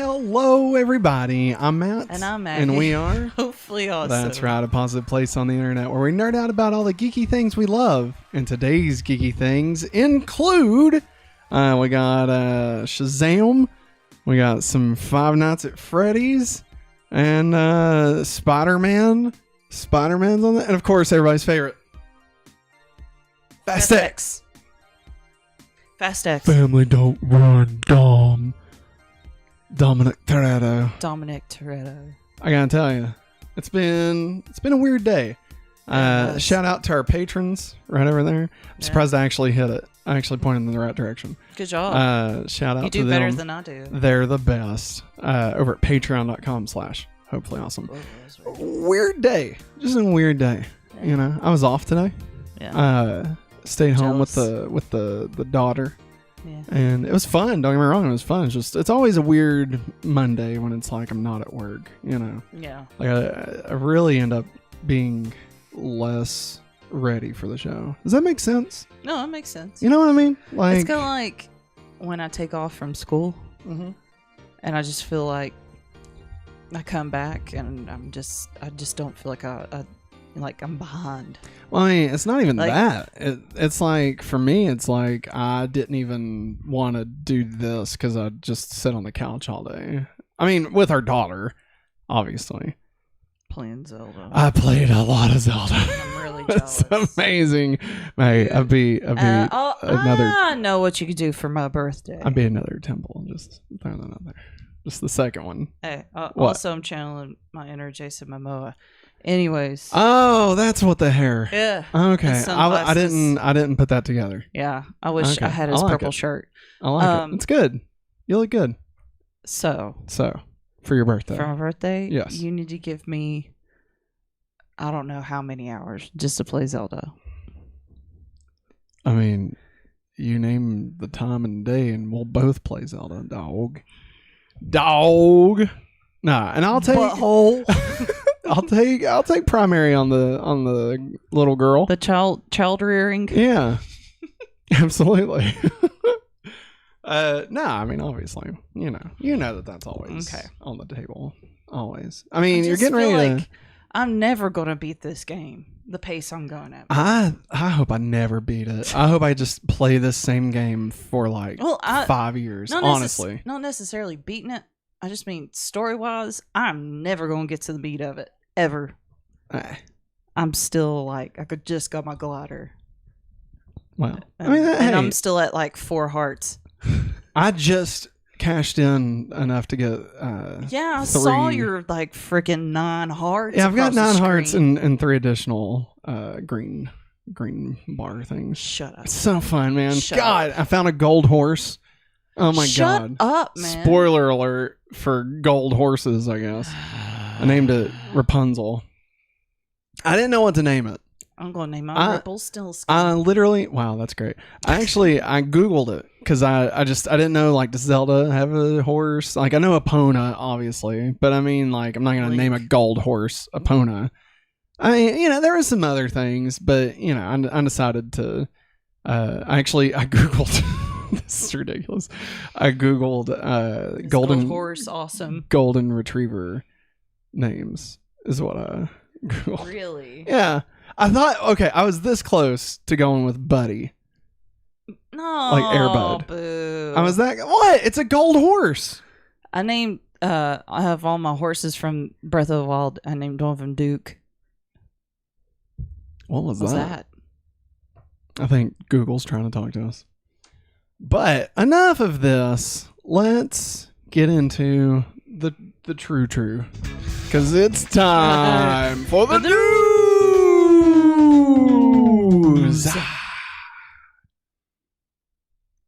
Hello, everybody. I'm Matt. And I'm Maggie. And we are... Hopefully awesome. That's right, a positive place on the internet where we nerd out about all the geeky things we love. And today's geeky things include... we got Shazam. We got some Five Nights at Freddy's. And Spider-Man. Spider-Man's on that. And, of course, everybody's favorite. Fast X. Fast X. Family don't run, Dom. Dominic Toretto. I gotta tell you, it's been a weird day. Shout out to our patrons right over there. I'm surprised I actually hit it. I actually pointed in the right direction. Good job. Shout out to them. You do better than I do. They're the best. Over at patreon.com/hopefully awesome. Weird day. Just a weird day. Yeah. You know, I was off today. Yeah. Stayed home with the daughter. Yeah. And it was fun. Don't get me wrong, it was fun. It's always a weird Monday when it's like I'm not at work, you know. Yeah. Like I really end up being less ready for the show. Does that make sense? No, that makes sense. You know what I mean? Like, it's kind of like when I take off from school, and I just feel like I come back and I just don't feel like I'm behind. Well, I mean, it's not even that. It's like, for me, it's like I didn't even want to do this because I just sit on the couch all day. I mean, with our daughter, obviously. Playing Zelda. I played a lot of Zelda. I'm really jealous. It's amazing. Mate, I'd be another... I know what you could do for my birthday. I'd be another temple. Just throw that out there. Just the second one. Hey, also I'm channeling my inner Jason Momoa. Anyways. Oh, that's what the hair. Yeah. Okay. I didn't put that together. Yeah. I wish I had his purple shirt. I like it. It's good. You look good. So for your birthday. For my birthday? Yes. You need to give me I don't know how many hours just to play Zelda. I mean, you name the time and day and we'll both play Zelda, dog. Nah, and I'll take butthole. I'll take primary on the little girl. The child rearing. Yeah. Absolutely. No, I mean, obviously, you know that's always on the table. Always. I mean, you're getting ready to... I'm never going to beat this game. The pace I'm going at. I hope I never beat it. I hope I just play this same game for 5 years, honestly. Not necessarily beating it. I just mean story-wise, I'm never going to get to the beat of it. Ever. I'm still I could just got my glider. Well, and I'm still at 4 hearts. I just cashed in enough to get I saw your freaking 9 hearts. Yeah, I've got 9 hearts and 3 additional green bar things. Shut up. It's so fun, man. God, I found a gold horse. Oh my God. Shut up, man. Spoiler alert for gold horses, I guess. I named it Rapunzel. I didn't know what to name it. I'm going to name my Rumpelstiltskin. I literally... Wow, that's great. I Googled it because I didn't know, does Zelda have a horse? I know Epona, obviously, but I mean, I'm not going to name a gold horse Epona. I mean, there were some other things, but, I decided to... I Googled... This is ridiculous. I Googled golden horse, awesome. Golden retriever names is what I Googled. Really? Yeah. I thought, okay, I was this close to going with Buddy. No. Airbud. Boo. I was what? It's a gold horse. I named, I have all my horses from Breath of the Wild. I named one of them Duke. What was that? I think Google's trying to talk to us. But enough of this. Let's get into the true. Because it's time for the news.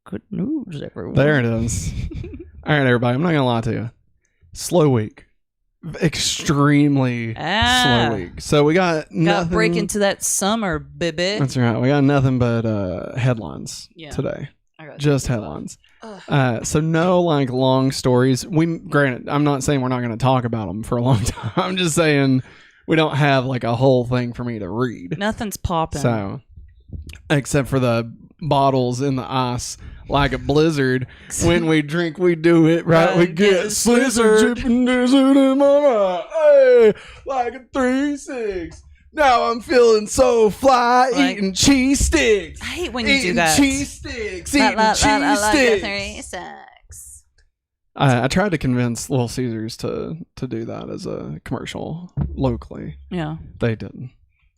Good news, everyone. There it is. All right, everybody. I'm not going to lie to you. Slow week. Extremely slow week. So we got nothing. Got to break into that summer, baby. That's right. We got nothing but headlines today. Just headlines. So no long stories. Granted, I'm not saying we're not going to talk about them for a long time. I'm just saying we don't have a whole thing for me to read. Nothing's popping. So, except for the bottles in the ice like a blizzard. When we drink, we do it right. We get slizzard. Chipping dessert in my eye. Hey, like a 3-6. Now I'm feeling so fly, Like, eating cheese sticks. I hate when you do that. Cheese sticks, eating cheese sticks. I tried to convince Little Caesars to do that as a commercial locally. Yeah. They didn't.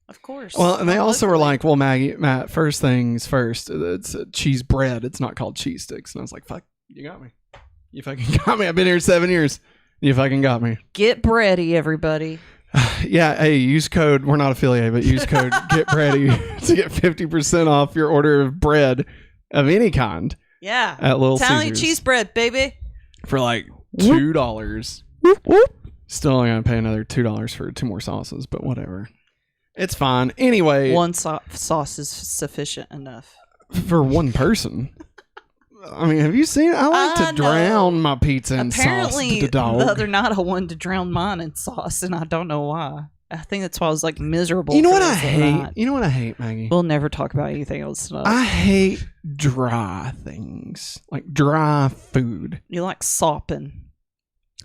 Of course. Well, and they also were like, well, Matt, first things first, it's cheese bread. It's not called cheese sticks. And I was like, fuck, you got me. You fucking got me. I've been here 7 years. You fucking got me. Get bready, everybody. Yeah, hey, use code, we're not affiliated, but use code Get Ready to get 50% off your order of bread of any kind. Yeah. At Little Italian Caesars. cheese bread, baby. For like $2. Whoop, whoop. Still only going to pay another $2 for 2 more sauces, but whatever. It's fine. Anyway. One sauce is sufficient enough. For one person. I mean, have you seen it? I like to drown my pizza in Apparently, sauce. Apparently, the other night I wanted to drown mine in sauce, and I don't know why. I think that's why I was like miserable. You know what I hate? You know what I hate, Maggie? We'll never talk about anything else tonight. I hate dry things. Like dry food. You like sopping.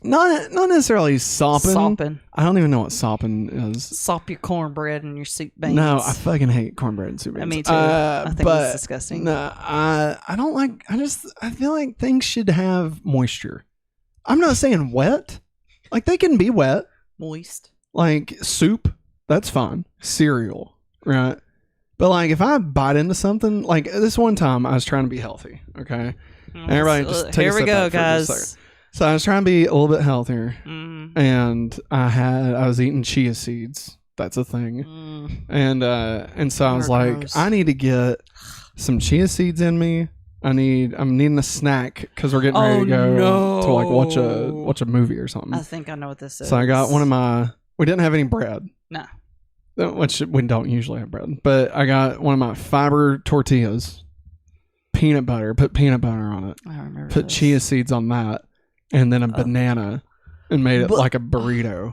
Not necessarily sopping. Sopping. I don't even know what sopping is. Sop your cornbread and your soup beans. No, I fucking hate cornbread and soup beans. Me too. I think it's disgusting. No, I don't like. I feel like things should have moisture. I'm not saying wet. Like they can be wet. Moist. Like soup, that's fine. Cereal, right? But like if I bite into something, like this one time I was trying to be healthy. Okay, and everybody just take here a we step go, back for just a guys. second. So I was trying to be a little bit healthier, and I was eating chia seeds. That's a thing, and so I was like, gross. I need to get some chia seeds in me. I'm needing a snack because we're getting ready to go to like watch a movie or something. I think I know what this is. So I got one of my. We didn't have any bread. No. Which we don't usually have bread, but I got one of my fiber tortillas, peanut butter. Put peanut butter on it. I remember. Put chia seeds on that. And then a banana and made it like a burrito.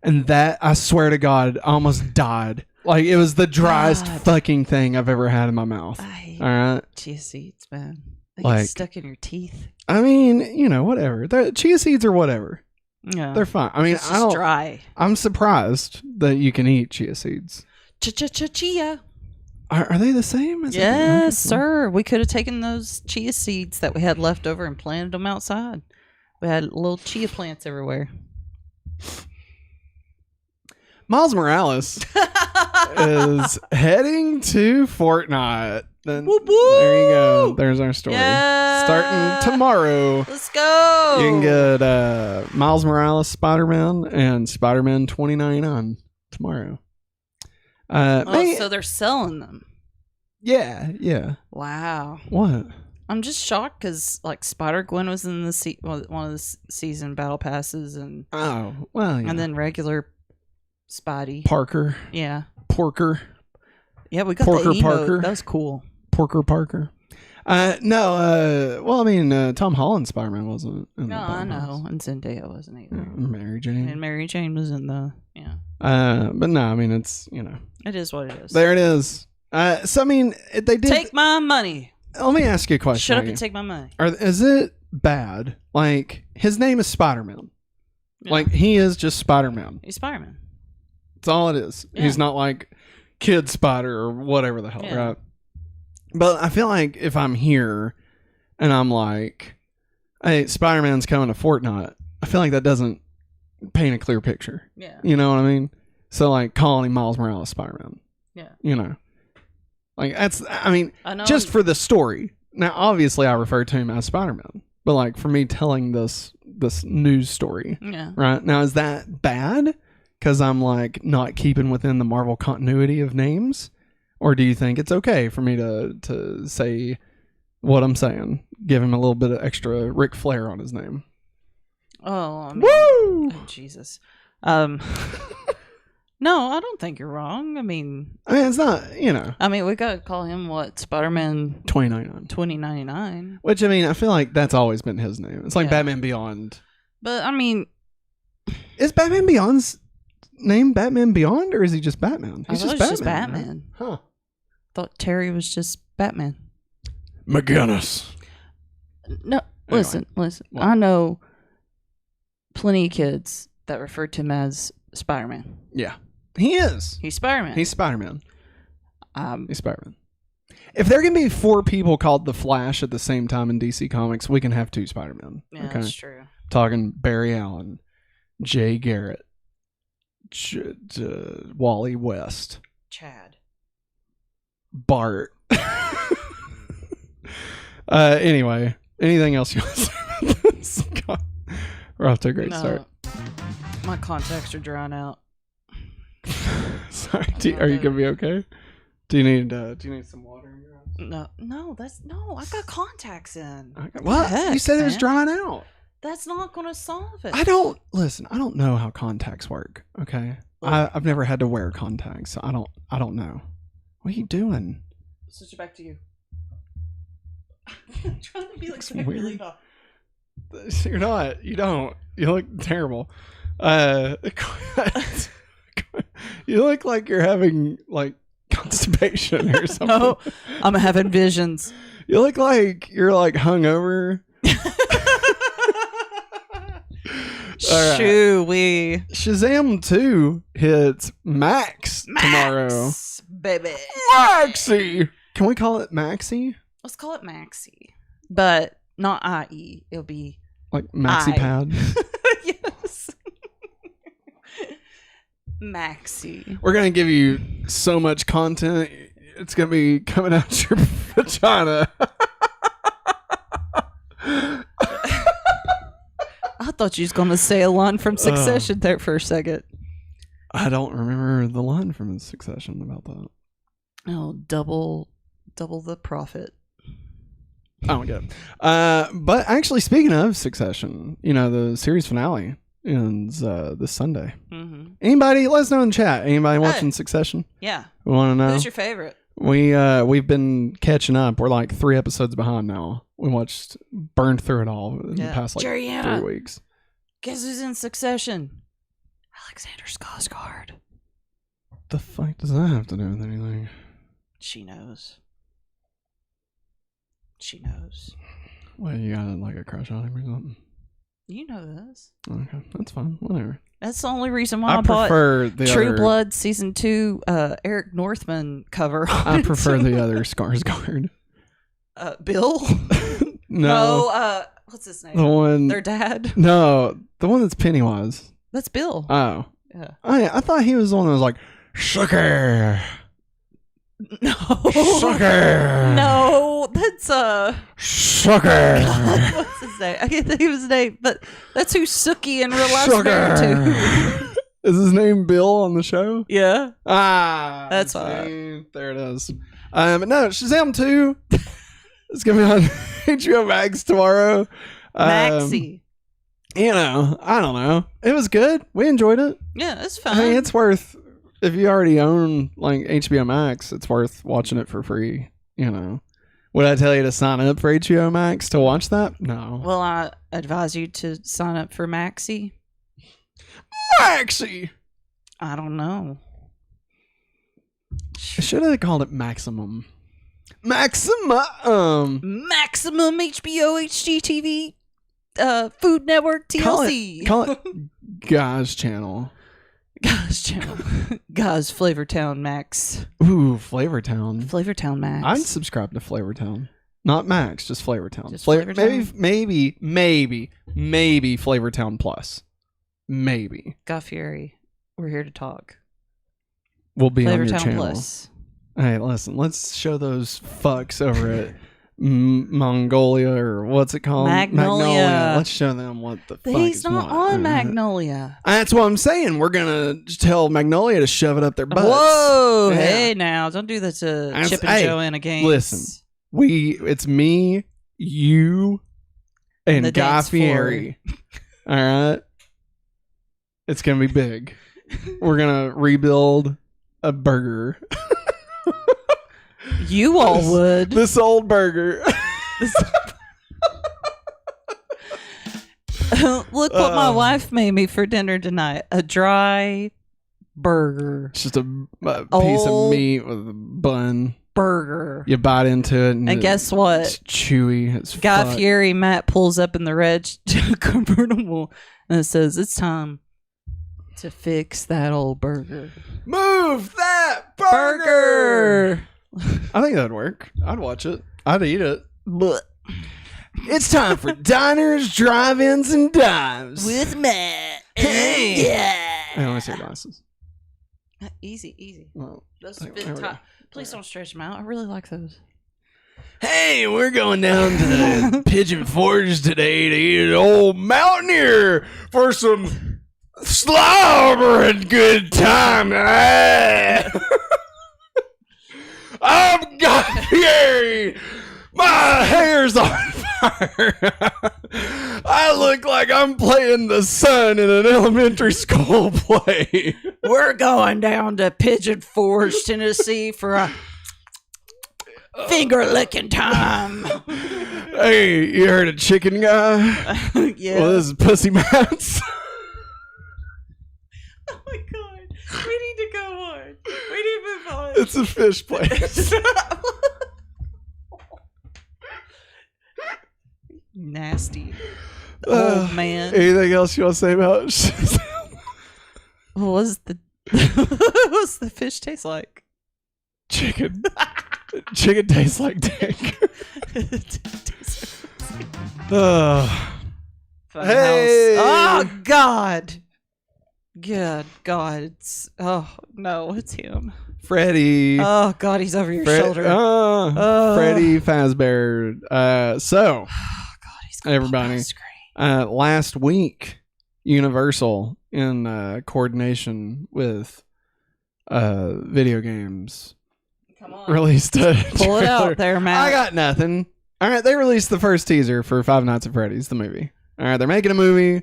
And that, I swear to God, I almost died. Like, it was the driest fucking thing I've ever had in my mouth. I hate all right? chia seeds, man. They Like, get stuck in your teeth. I mean, whatever. Chia seeds or whatever. Yeah. They're fine. I mean, It's just dry. I'm surprised that you can eat chia seeds. Chia. Are they the same? Yes, sir. We could have taken those chia seeds that we had left over and planted them outside. We had little chia plants everywhere. Miles Morales is heading to Fortnite. Then Whoop, whoop. There you go. There's our story. Yeah. Starting tomorrow. Let's go. You can get Miles Morales Spider-Man and Spider-Man 2099 tomorrow. So they're selling them. Yeah. Wow. What? I'm just shocked because like Spider-Gwen was in the one of the season battle passes, and yeah. And then regular Spidey Parker. Yeah. Porker. Yeah, we got Porker the emo. Parker. That was cool. Porker Parker. No. Well, I mean, Tom Holland's Spider-Man wasn't. In No, the I know, and Zendaya wasn't either. Mary Jane. And Mary Jane was in the But no, I mean it's It is what it is. There it is. So I mean they did take my money. Let me ask you a question. Shut up and take my money. Is it bad? Like his name is Spider-Man. Yeah. Like he is just Spider-Man. He's Spider-Man. That's all it is. Yeah. He's not like Kid Spider or whatever the hell, right? But I feel like if I'm here and I'm like, hey, Spider-Man's coming to Fortnite, I feel like that doesn't paint a clear picture. Yeah. You know what I mean? So like calling him Miles Morales Spider-Man. Yeah. Like that's, I mean, I know just for the story. Now, obviously I refer to him as Spider-Man, but like for me telling this news story, right? Now, is that bad? Because I'm like not keeping within the Marvel continuity of names? Or do you think it's okay for me to say what I'm saying? Give him a little bit of extra Ric Flair on his name. Oh, I mean, woo! Oh, Jesus. No, I don't think you're wrong. I mean, it's not, I mean, we got to call him what? Spider-Man 2099. Which, I mean, I feel like that's always been his name. It's like Batman Beyond. But, I mean... Is Batman Beyond's name Batman Beyond, or is he just Batman? He's just Batman. Right? Huh. Thought Terry was just Batman. McGinnis. No, Anyway. listen. What? I know plenty of kids that refer to him as Spider-Man. Yeah. He is. He's Spider-Man. He's Spider-Man. He's Spider-Man. If there can be 4 people called the Flash at the same time in DC Comics, we can have 2 Spider-Men. Yeah, that's true. Talking Barry Allen, Jay Garrett, Wally West, Chad, Bart. Anyway, anything else you want to say about this? God, we're off to a great start. My contacts are drying out. Sorry, are you gonna be okay? Do you need some water in your eyes? No, I got contacts in. Okay. What? Heck, You said it was man? drying out. That's not gonna solve it. I don't know how contacts work. Okay, I've never had to wear contacts, so I don't know. What are you doing? Switch it back to you. I'm trying to be like so weird. You're not. You don't. You look terrible. You look like you're having like constipation or something. No, I'm having visions. You look like you're like hungover. All right. Shoo-wee. Shazam 2 hits Max tomorrow. Baby. Maxie! Can we call it Maxie? Let's call it Maxie. But not IE. It'll be Like Maxi Pad? yes. Maxie. We're going to give you so much content. It's going to be coming out your vagina. I thought you was going to say a line from Succession there for a second. I don't remember the line from Succession about that. Oh, double the profit. I don't get it. But actually, speaking of Succession, the series finale ends this Sunday. Mm-hmm. Anybody, let us know in chat. Anybody watching Succession? Yeah. We want to know. Who's your favorite? We've been catching up. We're like 3 episodes behind now. We burned through it all in the past like Jeriana. 3 weeks. Guess who's in Succession? Alexander Skarsgård. The fuck does that have to do with anything? She knows. She knows. Well, you got like a crush on him or something? You know this. Okay, that's fine. Whatever. That's the only reason why I prefer bought the True other, Blood Season 2 Eric Northman cover. I prefer the other Skarsgård. Bill? No. What's his name? The one. Their dad? No, the one that's Pennywise. That's Bill. Oh. Yeah. I thought he was the one that was like, sugar. No. Sugar. No, that's Sugar. God, what's his name? I can't think of his name, but that's who Sookie in Real Life married to. Is his name Bill on the show? Yeah. That's fine. There it is. But no, Shazam 2. It's gonna be on HBO Max tomorrow. Maxie. I don't know. It was good. We enjoyed it. Yeah, it's fun. I mean, it's worth, if you already own like HBO Max, it's worth watching it for free. Would I tell you to sign up for HBO Max to watch that? No. Well, I advise you to sign up for Maxie. Maxie. I don't know. I should have called it Maximum. Maximum HBO HGTV Food Network TLC. Call it Guys Channel. Guys Channel. Guys Flavortown Max. Ooh, Flavortown. Flavortown Max. I'd subscribe to Flavortown. Not Max, just Flavortown. Just Flavortown? Maybe Flavortown Plus. Maybe. Guy Fieri, we're here to talk. We'll be on your Flavortown channel. Plus. Hey, listen, let's show those fucks over at Mongolia, or what's it called? Magnolia. Let's show them what the fuck He's is not what. on Magnolia. That's what I'm saying. We're going to tell Magnolia to shove it up their butts. Whoa, Yeah. hey now, don't do that to Chip and Joanna Gaines. Listen, it's me, you, and the Guy dance floor. Fieri. All right? It's going to be big. We're going to rebuild a burger. You all would. This old burger. Look what my wife made me for dinner tonight. A dry burger. It's just a piece of meat with a bun. Burger. You bite into it, and guess what? It's chewy. It's Guy Fieri, Matt pulls up in the red convertible, and it says, "It's time to fix that old burger. Move that burger." I think that'd work. I'd watch it. I'd eat it. But It's time for diners, drive-ins, and dives with Matt. Hey. Yeah. I only say glasses. Easy. Well, Those there fit we tight. go. Please don't stretch them out. I really like those. Hey, we're going down to the Pigeon Forge today to eat an old mountaineer for some slobber and good time. I'm Guy Fieri. My hair's on fire. I look like I'm playing the sun in an elementary school play. We're going down to Pigeon Forge, Tennessee for a finger licking time. Hey, you heard of chicken guy? Yeah. Well, this is Pussy Mats. Oh my god. We need to go on. We need to move on. It's a fish place. Nasty. Old man. Anything else you want to say about it? What's the fish taste like? Chicken. Chicken tastes like dick. Hey. Oh God. Good God. It's no, it's him. Freddy. Oh God, he's over your shoulder. Freddy Fazbear. So, Oh God, he's going everybody. Last week, Universal, in coordination with video games, Come on. released a Pull it trailer. out there, Matt. I got nothing. All right, they released the first teaser for Five Nights at Freddy's, the movie. All right, they're making a movie.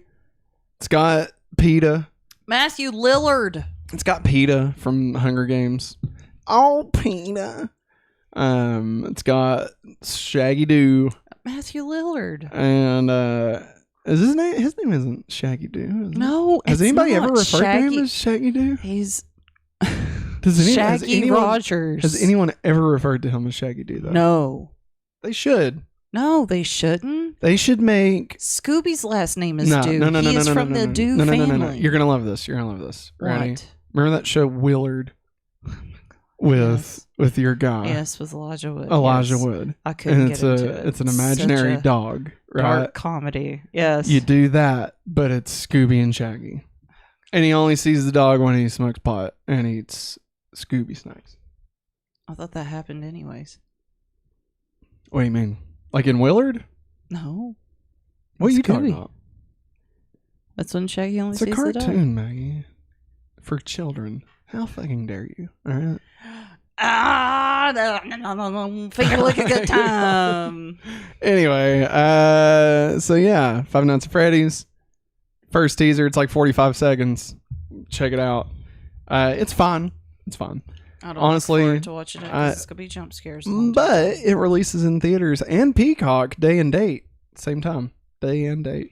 It's got PETA. Matthew Lillard. It's got PETA from Hunger Games. Oh, PETA. It's got Shaggy Doo. Matthew Lillard. And is his name? His name isn't Shaggy Doo. Is it? No, Has it's anybody not. ever referred to Shaggy. him as Shaggy Doo? He's Shaggy Rogers. Has anyone ever referred to him as Shaggy Doo though? No. They should. No, they shouldn't. They should make. Scooby's last name is No, Doo. no, no, no, He no, is no, from no, the no, Doo no, no, family. no, no, no. You're gonna love this. You're gonna love this. Ready? What? Remember that show Willard with your guy Yes, with Elijah Wood. Elijah yes. Wood, I couldn't and get into it. it's an imaginary Such a dog, right? dark comedy. Yes. You do that, but it's Scooby and Shaggy, and he only sees the dog when he smokes pot and eats Scooby snacks. I thought that happened anyways. What do you mean? Like in Willard? No. What are you Scooby. talking about? That's when Shaggy only It's a sees the dog. cartoon, Maggie, for children. How fucking dare you? All right. No. Finger like a good time. Anyway, so yeah, Five Nights at Freddy's. First teaser, it's like 45 seconds. Check it out. It's fun. It's fun. I don't Honestly, look forward to watching it 'cause it's gonna be jump scares. the whole time. But it releases in theaters and Peacock day and date. Same time. Day and date.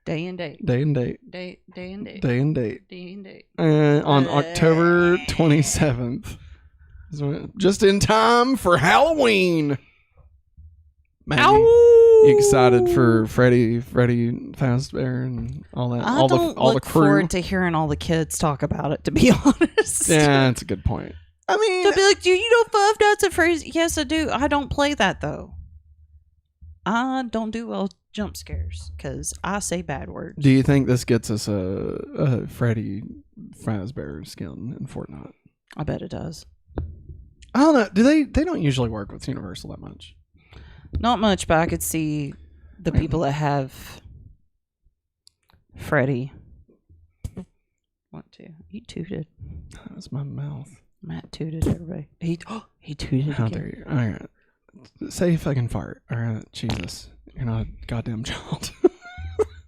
Day and date. Day and date. Day and date. Day and date. Day and date. On October 27th. So just in time for Halloween. Maggie, you excited for Freddy Fazbear and all that? I all don't the all look the crew. forward to hearing all the kids talk about it. To be honest. Yeah, that's a good point. I mean, They'll be like, "Do you know Five Nights at Freddy's?" Yes, I do. I don't play that though. I don't do well jump scares because I say bad words. do you think this gets us a Freddy Fazbear skin in Fortnite? I bet it does. I don't know. Do they don't usually work with Universal that much. Not much, but I could see the people that have Freddy. Want to? You tooted. That's my mouth. Matt tooted. Everybody. He tooted. How again. dare you? All right. Say fucking fart. All right. Jesus. You're not a goddamn child.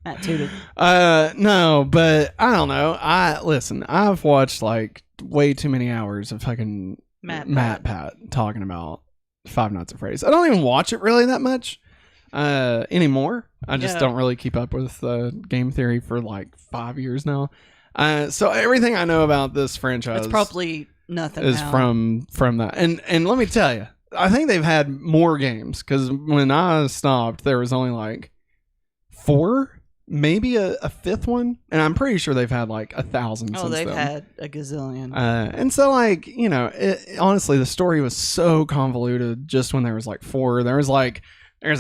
Matt tooted. No, but I don't know. Listen, I've watched like way too many hours of fucking Matt Pat talking about Five Nights at Freddy's. I don't even watch it really that much anymore. I just don't really keep up with game theory for like 5 years now. So everything I know about this franchise It's probably nothing is now. from that. And let me tell you, I think they've had more games because when I stopped, there was only like 4, maybe a fifth one, and I'm pretty sure they've had like 1,000 since they've then. had a gazillion. And so, like, you know, honestly, the story was so convoluted just when there was like 4. There's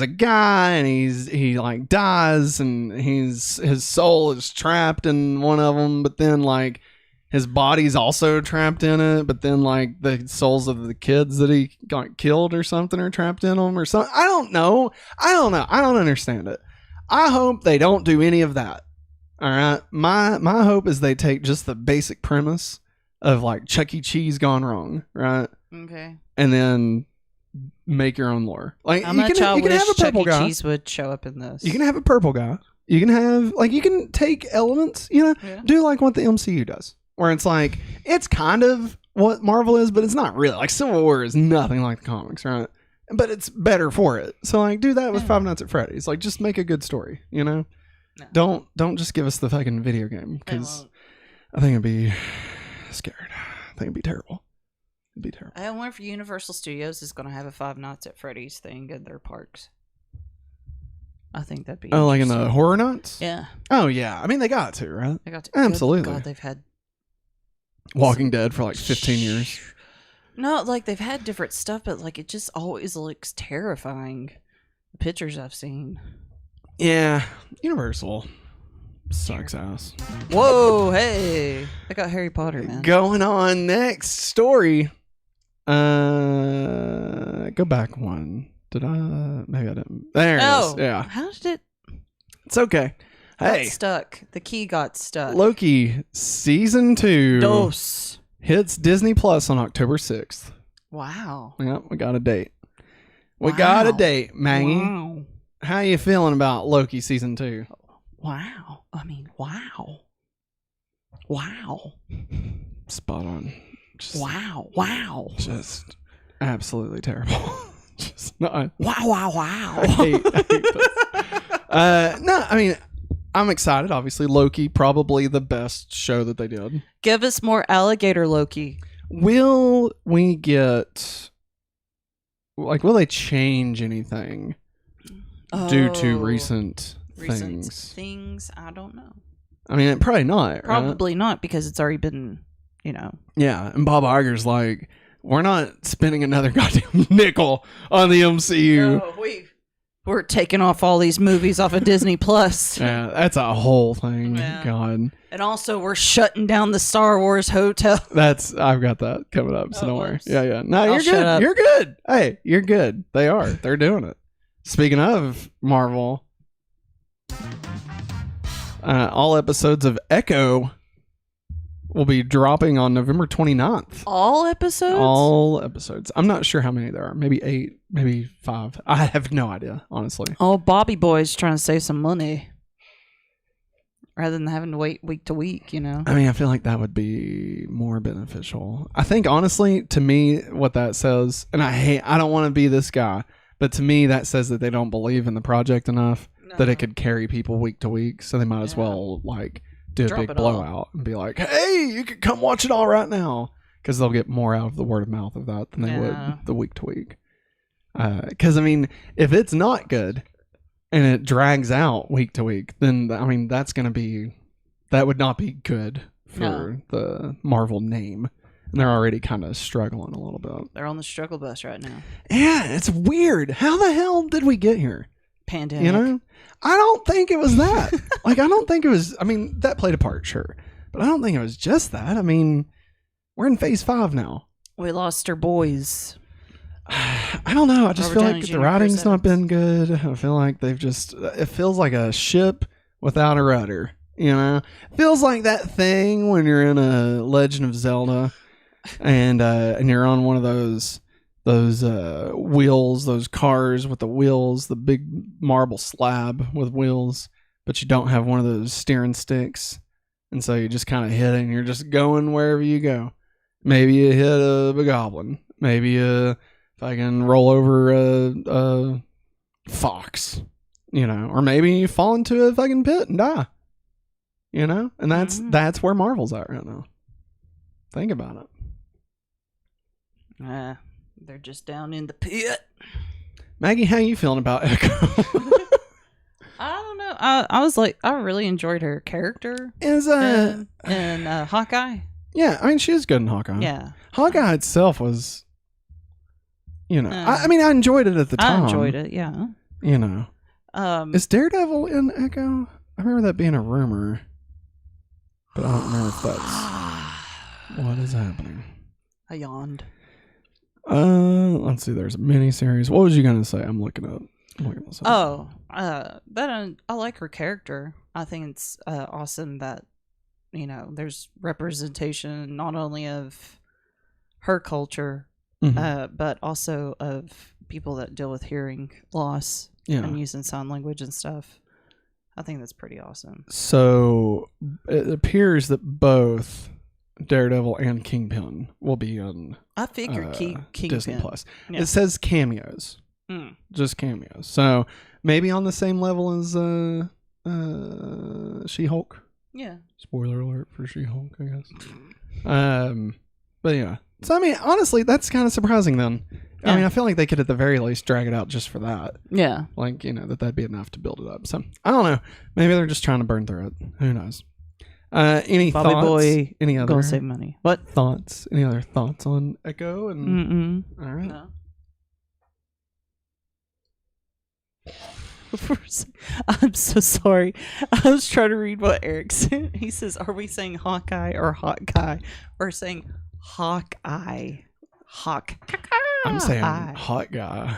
a guy and he like dies and his soul is trapped in one of them, but then like his body's also trapped in it, but then like the souls of the kids that he got killed or something are trapped in them or something. I don't know. I don't understand it. I hope they don't do any of that. All right. My hope is they take just the basic premise of like Chuck E. Cheese gone wrong, right? Okay. And then make your own lore. Like How you much I can wish have a Chuck purple E. guy. Cheese would show up in this. You can have a purple guy. You can have like you can take elements, you know, do like what the MCU does. Where it's like it's kind of what Marvel is, but it's not really. Like Civil War is nothing like the comics, right? But it's better for it. So like do that with Five Nights at Freddy's. Like just make a good story, you know? No. Don't just give us the fucking video game because I think it'd be scared. I think it'd be terrible. It'd be terrible. I wonder if Universal Studios is going to have a Five Nights at Freddy's thing in their parks. I think that'd be like in the Horror Nights? Yeah. Oh yeah. I mean they got to, right? They got to. Absolutely. God, they've had Walking Dead for like 15 years. No, like they've had different stuff, but like it just always looks terrifying. The pictures I've seen. Yeah, Universal sucks ass. Whoa, hey! I got Harry Potter, man. Going on next story. Go back one. Did I? Maybe I didn't. There it is. Yeah. How did it? It's okay. Hey, Got stuck. The key got stuck. Loki season 2 Dos. hits Disney Plus on October 6th. Wow. Yep, we got a date. We got a date, Maggie. Wow. How you feeling about Loki season 2? Wow. I mean, wow. Wow. Spot on. Wow. Just absolutely terrible. Just not. Wow. I hate this. No, I mean, I'm excited. Obviously, Loki, probably the best show that they did. Give us more alligator Loki. Will we get, like, will they change anything due to recent things? I don't know. I mean, probably not. Probably not because it's already been, Yeah, and Bob Iger's like, we're not spending another goddamn nickel on the MCU. No, we're taking off all these movies off of Disney Plus. Yeah, that's a whole thing. Yeah. God. And also, we're shutting down the Star Wars hotel. I've got that coming up, so don't worry. Whoops. Yeah. No, I'll you're shut good. up. You're good. Hey, you're good. They're doing it. Speaking of Marvel, all episodes of Echo will be dropping on November 29th. All episodes? All episodes. I'm not sure how many there are. Maybe 8, maybe 5. I have no idea, honestly. Oh, Bobby Boy's trying to save some money. Rather than having to wait week to week, I mean, I feel like that would be more beneficial. I think, honestly, to me, what that says, and I don't want to be this guy, but to me, that says that they don't believe in the project enough that it could carry people week to week. So they might as well, like, do a big blowout and be like, hey, you can come watch it all right now. Because they'll get more out of the word of mouth of that than they would the week to week. Because, I mean, if it's not good and it drags out week to week, then, I mean, that would not be good for the Marvel name. And they're already kind of struggling a little bit. They're on the struggle bus right now. Yeah, it's weird. How the hell did we get here? Pandemic. I don't think it was that. I don't think it was. I mean, that played a part, sure. But I don't think it was just that. I mean, we're in phase 5 now. We lost our boys. I don't know. I just feel like the writing's not been good. I feel like it feels like a ship without a rudder. It feels like that thing when you're in a Legend of Zelda and you're on one of those wheels, those cars with the wheels, the big marble slab with wheels, but you don't have one of those steering sticks. And so you just kind of hit it and you're just going wherever you go. Maybe you hit a goblin. Maybe you fucking roll over a fox, or maybe you fall into a fucking pit and die. you know, and that's where Marvel's at right now. Think about it. They're just down in the pit. Maggie, how you feeling about Echo? I don't know. I was like, I really enjoyed her character. And Hawkeye. Yeah, I mean, she is good in Hawkeye. Yeah. Hawkeye itself was, you know, I mean, I enjoyed it at the time. I enjoyed it, yeah. You know. Is Daredevil in Echo? I remember that being a rumor, but I don't remember if that's what is happening. I yawned. Let's see. There's a miniseries. What was you gonna say? I'm looking up. That I like her character. I think it's awesome that, you know, there's representation not only of her culture, but also of people that deal with hearing loss and using sign language and stuff. I think that's pretty awesome. So it appears that both Daredevil and Kingpin will be on. I figured Kingpin. Disney Plus. Yeah. It says cameos, just cameos. So maybe on the same level as She-Hulk. Yeah. Spoiler alert for She-Hulk, I guess. But yeah. So I mean, honestly, that's kind of surprising. Then, I mean, I feel like they could at the very least drag it out just for that. Yeah. Like, you know, that'd be enough to build it up. So I don't know. Maybe they're just trying to burn through it. Who knows? Any Bobby thoughts? Boy, any other gonna save money? What thoughts? Any other thoughts on Echo? And all right. No. I'm so sorry. I was trying to read what Eric said. He says, "Are we saying Hawkeye or Hawkeye? We're saying Hawkeye. I'm saying hot guy.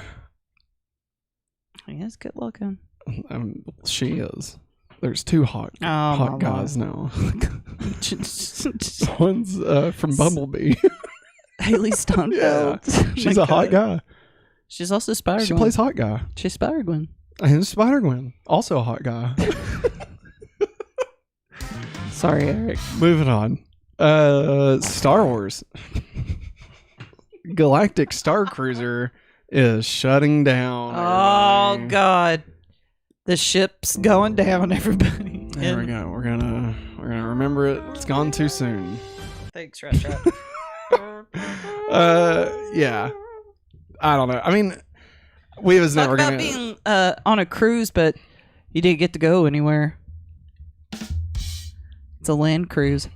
He is good looking. She is. There's two hot guys now. One's from Bumblebee. Haley Steinfeld. Yeah, she's a hot guy. She's also Spider-Gwen. She plays hot guy. She's Spider-Gwen. And Spider-Gwen, also a hot guy. Sorry, Eric. Moving on. Star Wars. Galactic Starcruiser is shutting down. Oh, God. The ship's going down, everybody. There we go. We're gonna remember it. It's gone too soon. Thanks, Rat Trap. Yeah. I don't know. I mean, we was never gonna being on a cruise, but you didn't get to go anywhere. It's a land cruise.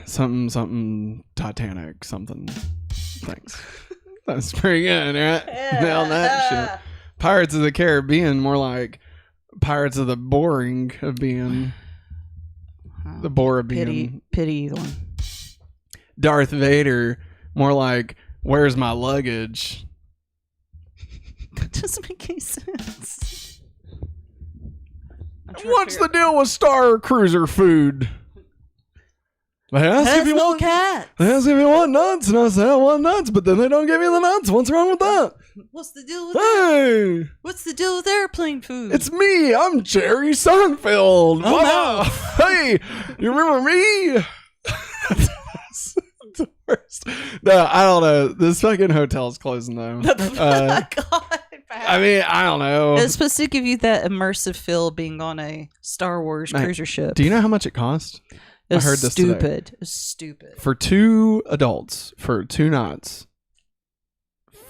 Something Titanic, something. Thanks. That's pretty good, right? Yeah. Nailed that shit. Pirates of the Caribbean, more like Pirates of the Boring of being the bore of being. Pity one. Darth Vader, more like where's my luggage? That doesn't make any sense. What's the deal with Starcruiser food? They ask if you want cats. They ask if you want nuts, and I say I want nuts, but then they don't give you the nuts. What's wrong with that? What's the deal with that? What's the deal with airplane food? It's me. I'm Jerry Seinfeld. Oh, wow. Hey, you remember me? The worst. No, I don't know. This fucking hotel's closing though. God. I mean, I don't know. It's supposed to give you that immersive feel being on a Star Wars cruiser ship. Do you know how much it cost? I heard this stupid. today. It's stupid. For 2 adults for 2 nights,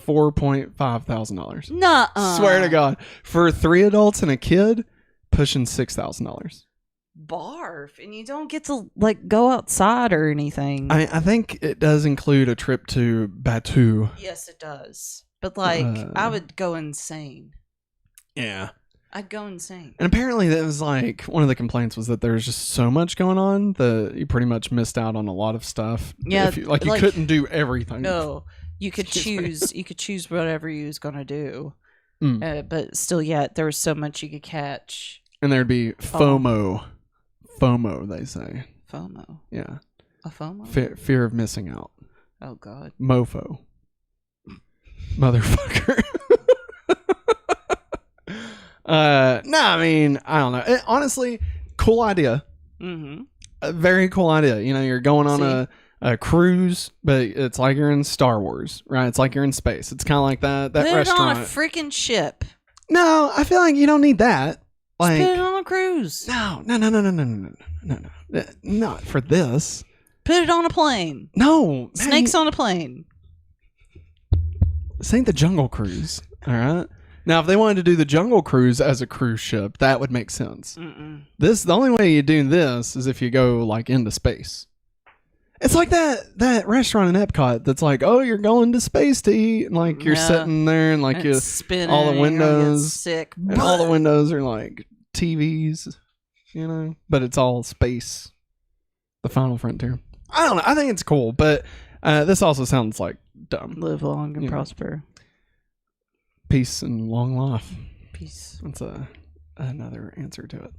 $4,500. Nuh-uh. Swear to God. For 3 adults and a kid, pushing $6,000. Barf. And you don't get to like go outside or anything. I think it does include a trip to Batu. Yes, it does. But like, I would go insane. Yeah. I'd go insane. And apparently that was like, one of the complaints was that there was just so much going on that you pretty much missed out on a lot of stuff. Yeah. You couldn't do everything. No. You could choose. You could choose whatever you was going to do. But still, there was so much you could catch. And there'd be FOMO. FOMO, they say. FOMO. Yeah. A FOMO? Fear of missing out. Oh, God. Mofo. Motherfucker. No, I mean, I don't know. Honestly, cool idea. Mm-hmm. A very cool idea. You know, you're going on a cruise, but it's like you're in Star Wars, right? It's like you're in space. It's kind of like that Put restaurant. It on a freaking ship. No, I feel like you don't need that. Like, put it on a cruise. No. Not for this. Put it on a plane. No. Snakes on a plane. This ain't the Jungle Cruise. All right. Now, if they wanted to do the Jungle Cruise as a cruise ship, that would make sense. The only way you do this is if you go like into space. It's like that restaurant in Epcot that's like, oh, you're going to space to eat, and like you're sitting there and like you spinning, all the windows sick, and all the windows are like TVs, you know, but it's all space. The final frontier. I don't know. I think it's cool, but this also sounds like dumb. Live long and prosper. Peace and long life. Peace. That's another answer to it.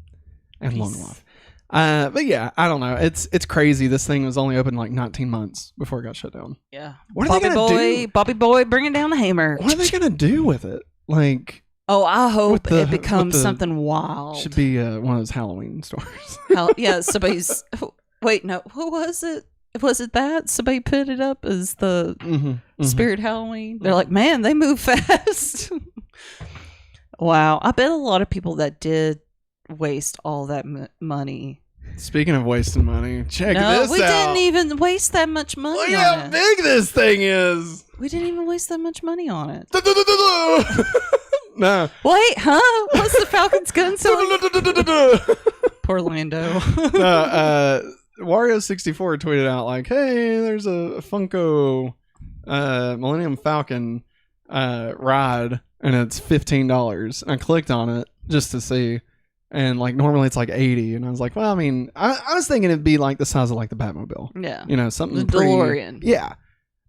And long life. But yeah, I don't know. It's crazy. This thing was only open like 19 months before it got shut down. Yeah. What are they gonna do? Bobby Boy, bringing down the hammer. What are they gonna do with it? Like, I hope it becomes something wild. Should be one of those Halloween stores. Yeah, somebody's. Wait, no. Who was it? Was it that somebody put it up as the Spirit Halloween? They're like, man, they move fast. Wow, I bet a lot of people that did waste all that money. Speaking of wasting money, check this out. We didn't even waste that much money. Look at how big this thing is. We didn't even waste that much money on it. No. Wait, huh? What's the Falcon's gun selling? Poor Lando. Wario64 tweeted out like, hey, there's a Funko Millennium Falcon ride, and it's $15. And I clicked on it just to see, and like normally it's like 80, and I was like, well, I mean, I was thinking it'd be like the size of like the Batmobile. Yeah. You know, something the DeLorean. Yeah.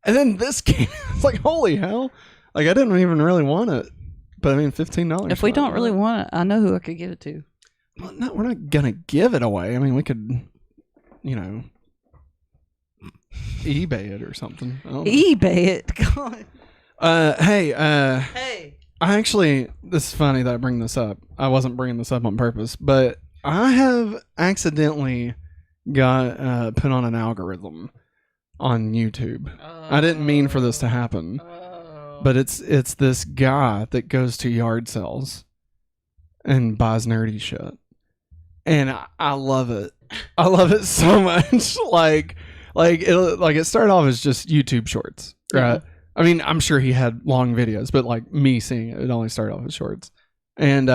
And then this came, it's like, holy hell. Like, I didn't even really want it. But I mean, $15. If we don't really want it, I know who I could give it to. Well, no, we're not going to give it away. I mean, we could, you know, eBay it or something. eBay it? God. Hey. Hey. I actually, this is funny that I bring this up. I wasn't bringing this up on purpose, but I have accidentally got put on an algorithm on YouTube. I didn't mean for this to happen. But it's this guy that goes to yard sales and buys nerdy shit. And I love it. I love it so much. Like it started off as just YouTube shorts, right? Yeah. I mean, I'm sure he had long videos, but like me seeing it only started off as shorts. And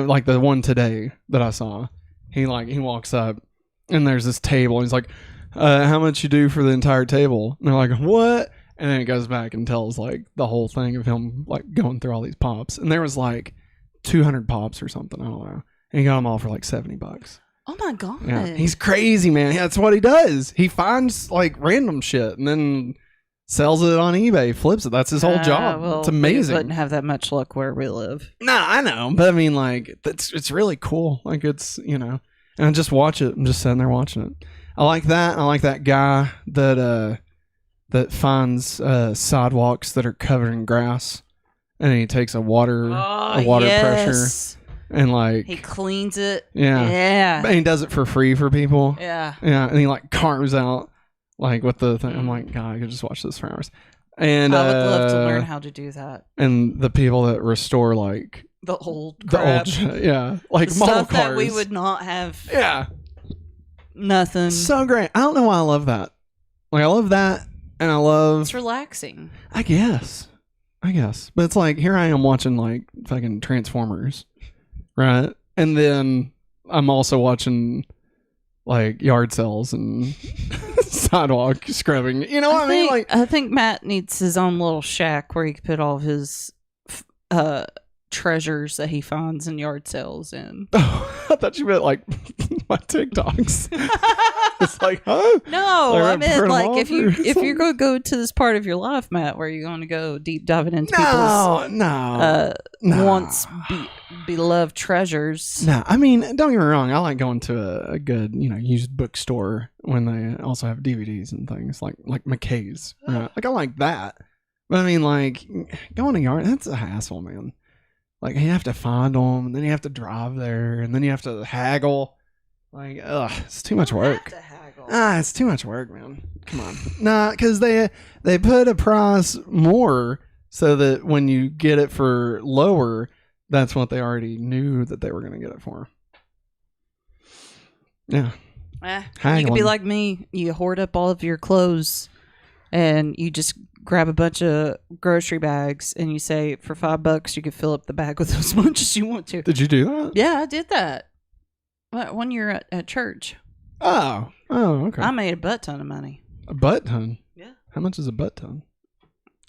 like the one today that I saw, he walks up and there's this table and he's like, how much you do for the entire table? And they're like, what? And then it goes back and tells like the whole thing of him like going through all these pops. And there was like 200 pops or something. I don't know. And he got them all for like $70. Oh my God. Yeah, he's crazy, man. That's what he does. He finds like random shit and then sells it on eBay, flips it. That's his whole job. Well, it's amazing. We wouldn't have that much luck where we live. No, I know. But I mean, like, it's really cool. Like, it's, you know, and I just watch it. I'm just sitting there watching it. I like that. I like that guy that finds sidewalks that are covered in grass, and he takes a water pressure and like he cleans it. Yeah. And he does it for free for people. Yeah. And he like carves out like with the thing. I'm like, God, I could just watch this for hours. And I would love to learn how to do that. And the people that restore like the old crap. Like the model stuff cars that we would not have. Yeah. Nothing. So great. I don't know why I love that. Like, I love that. And I love... It's relaxing. I guess. But it's like, here I am watching, like, fucking Transformers. Right? And then I'm also watching, like, yard sales and sidewalk scrubbing. You know what I mean? Like, I think Matt needs his own little shack where he can put all of his treasures that he finds in yard sales in. Oh, I thought you meant, like, my TikToks. It's like, huh? No, I meant like if you're going to go to this part of your life, Matt, where you're going to go deep diving into people's once beloved treasures. No, I mean, don't get me wrong. I like going to a good, you know, used bookstore when they also have DVDs and things like McKay's. Right? Like, I like that. But I mean, like, going to yard, that's a hassle, man. Like, you have to find them, and then you have to drive there, and then you have to haggle. Like, it's too much work. It's too much work, man. Come on. Nah, because they put a price more so that when you get it for lower, that's what they already knew that they were going to get it for. Yeah. You could be like me. You hoard up all of your clothes and you just grab a bunch of grocery bags and you say for $5 you can fill up the bag with as much as you want to. Did you do that? Yeah, I did that. One year at church. Oh, okay. I made a butt ton of money. A butt ton? Yeah. How much is a butt ton?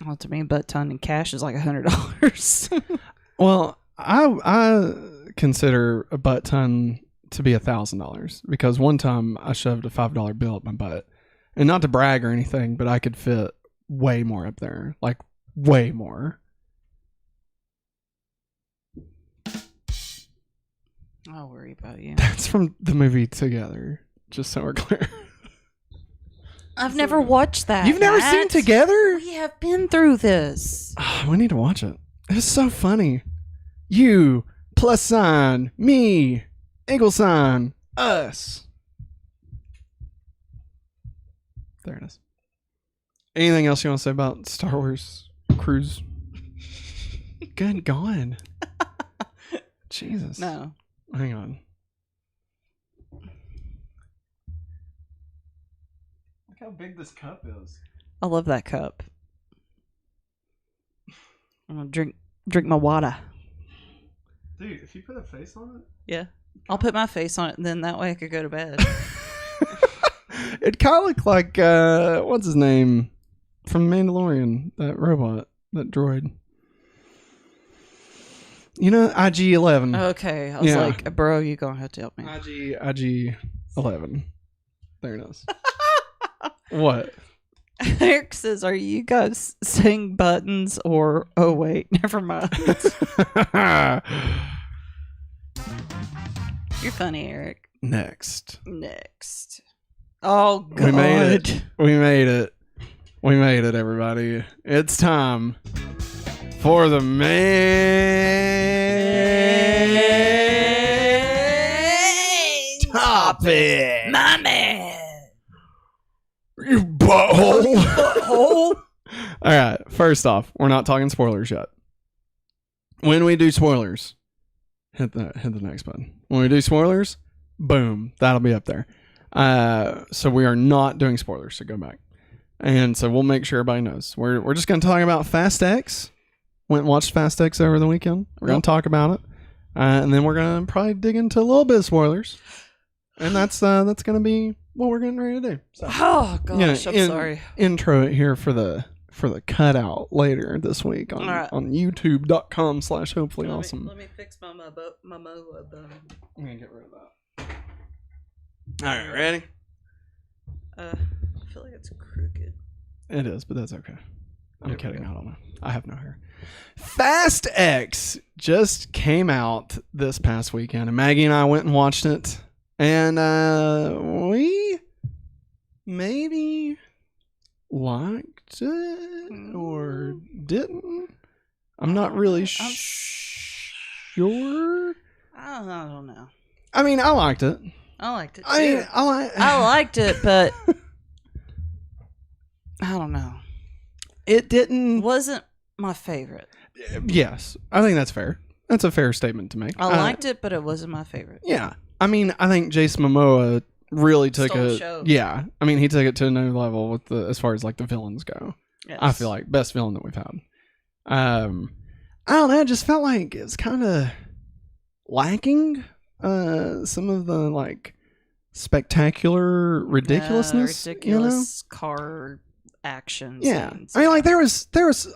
Well, to me, a butt ton in cash is like $100. Well, I consider a butt ton to be $1,000 because one time I shoved a $5 bill up my butt, and not to brag or anything, but I could fit way more up there, like way more. I'll worry about you. That's from the movie Together, just so we're clear. I've never watched that. You've never seen Together? We have been through this. We need to watch it. It's so funny. You, plus sign, me, equal sign, us. There it is. Anything else you want to say about Star Wars Cruise? Good God. Jesus. No. Hang on. Look how big this cup is. I love that cup. I'm going to drink my water. Dude, if you put a face on it? Yeah. I'll put my face on it, and then that way I could go to bed. It kind of looked like, what's his name? From Mandalorian, that robot, that droid. You know, IG-11. Okay. I was like, bro, you're going to have to help me. IG-11. There it is. What? Eric says, are you guys saying buttons or... Oh, wait. Never mind. You're funny, Eric. Next. Oh, God. We made it. We made it, everybody. It's time for the main topic. My man. You butthole. All right. First off, we're not talking spoilers yet. When we do spoilers, hit the next button. When we do spoilers, boom, that'll be up there. So we are not doing spoilers, so go back. And so we'll make sure everybody knows. We're just going to talk about Fast X. Went and watched Fast X over the weekend. We're going to talk about it. And then we're going to probably dig into a little bit of spoilers. And that's going to be what we're getting ready to do. So, oh, gosh, I'm sorry. Intro it here for the cutout later this week on youtube.com/hopefullyawesome. Let me fix my MOA button. I'm going to get rid of that. All right, ready? I feel like it's crooked. It is, but that's okay. I'm kidding. I don't know. I have no hair. Fast X just came out this past weekend, and Maggie and I went and watched it, and we maybe liked it or didn't. I'm not really sure. I don't know. I mean, I liked it. I liked it too. I liked it, but I don't know. It wasn't my favorite. Yes, I think that's fair. That's a fair statement to make. I liked it, but it wasn't my favorite. Yeah, I mean, I think Jason Momoa really took Stole the it. show. Yeah, I mean, he took it to a new level with as far as like the villains go. Yes. I feel like best villain that we've had. I don't know. I just felt like it's kind of lacking. Some of the like spectacular ridiculousness. Ridiculous car action. Yeah, scenes. I mean, like there was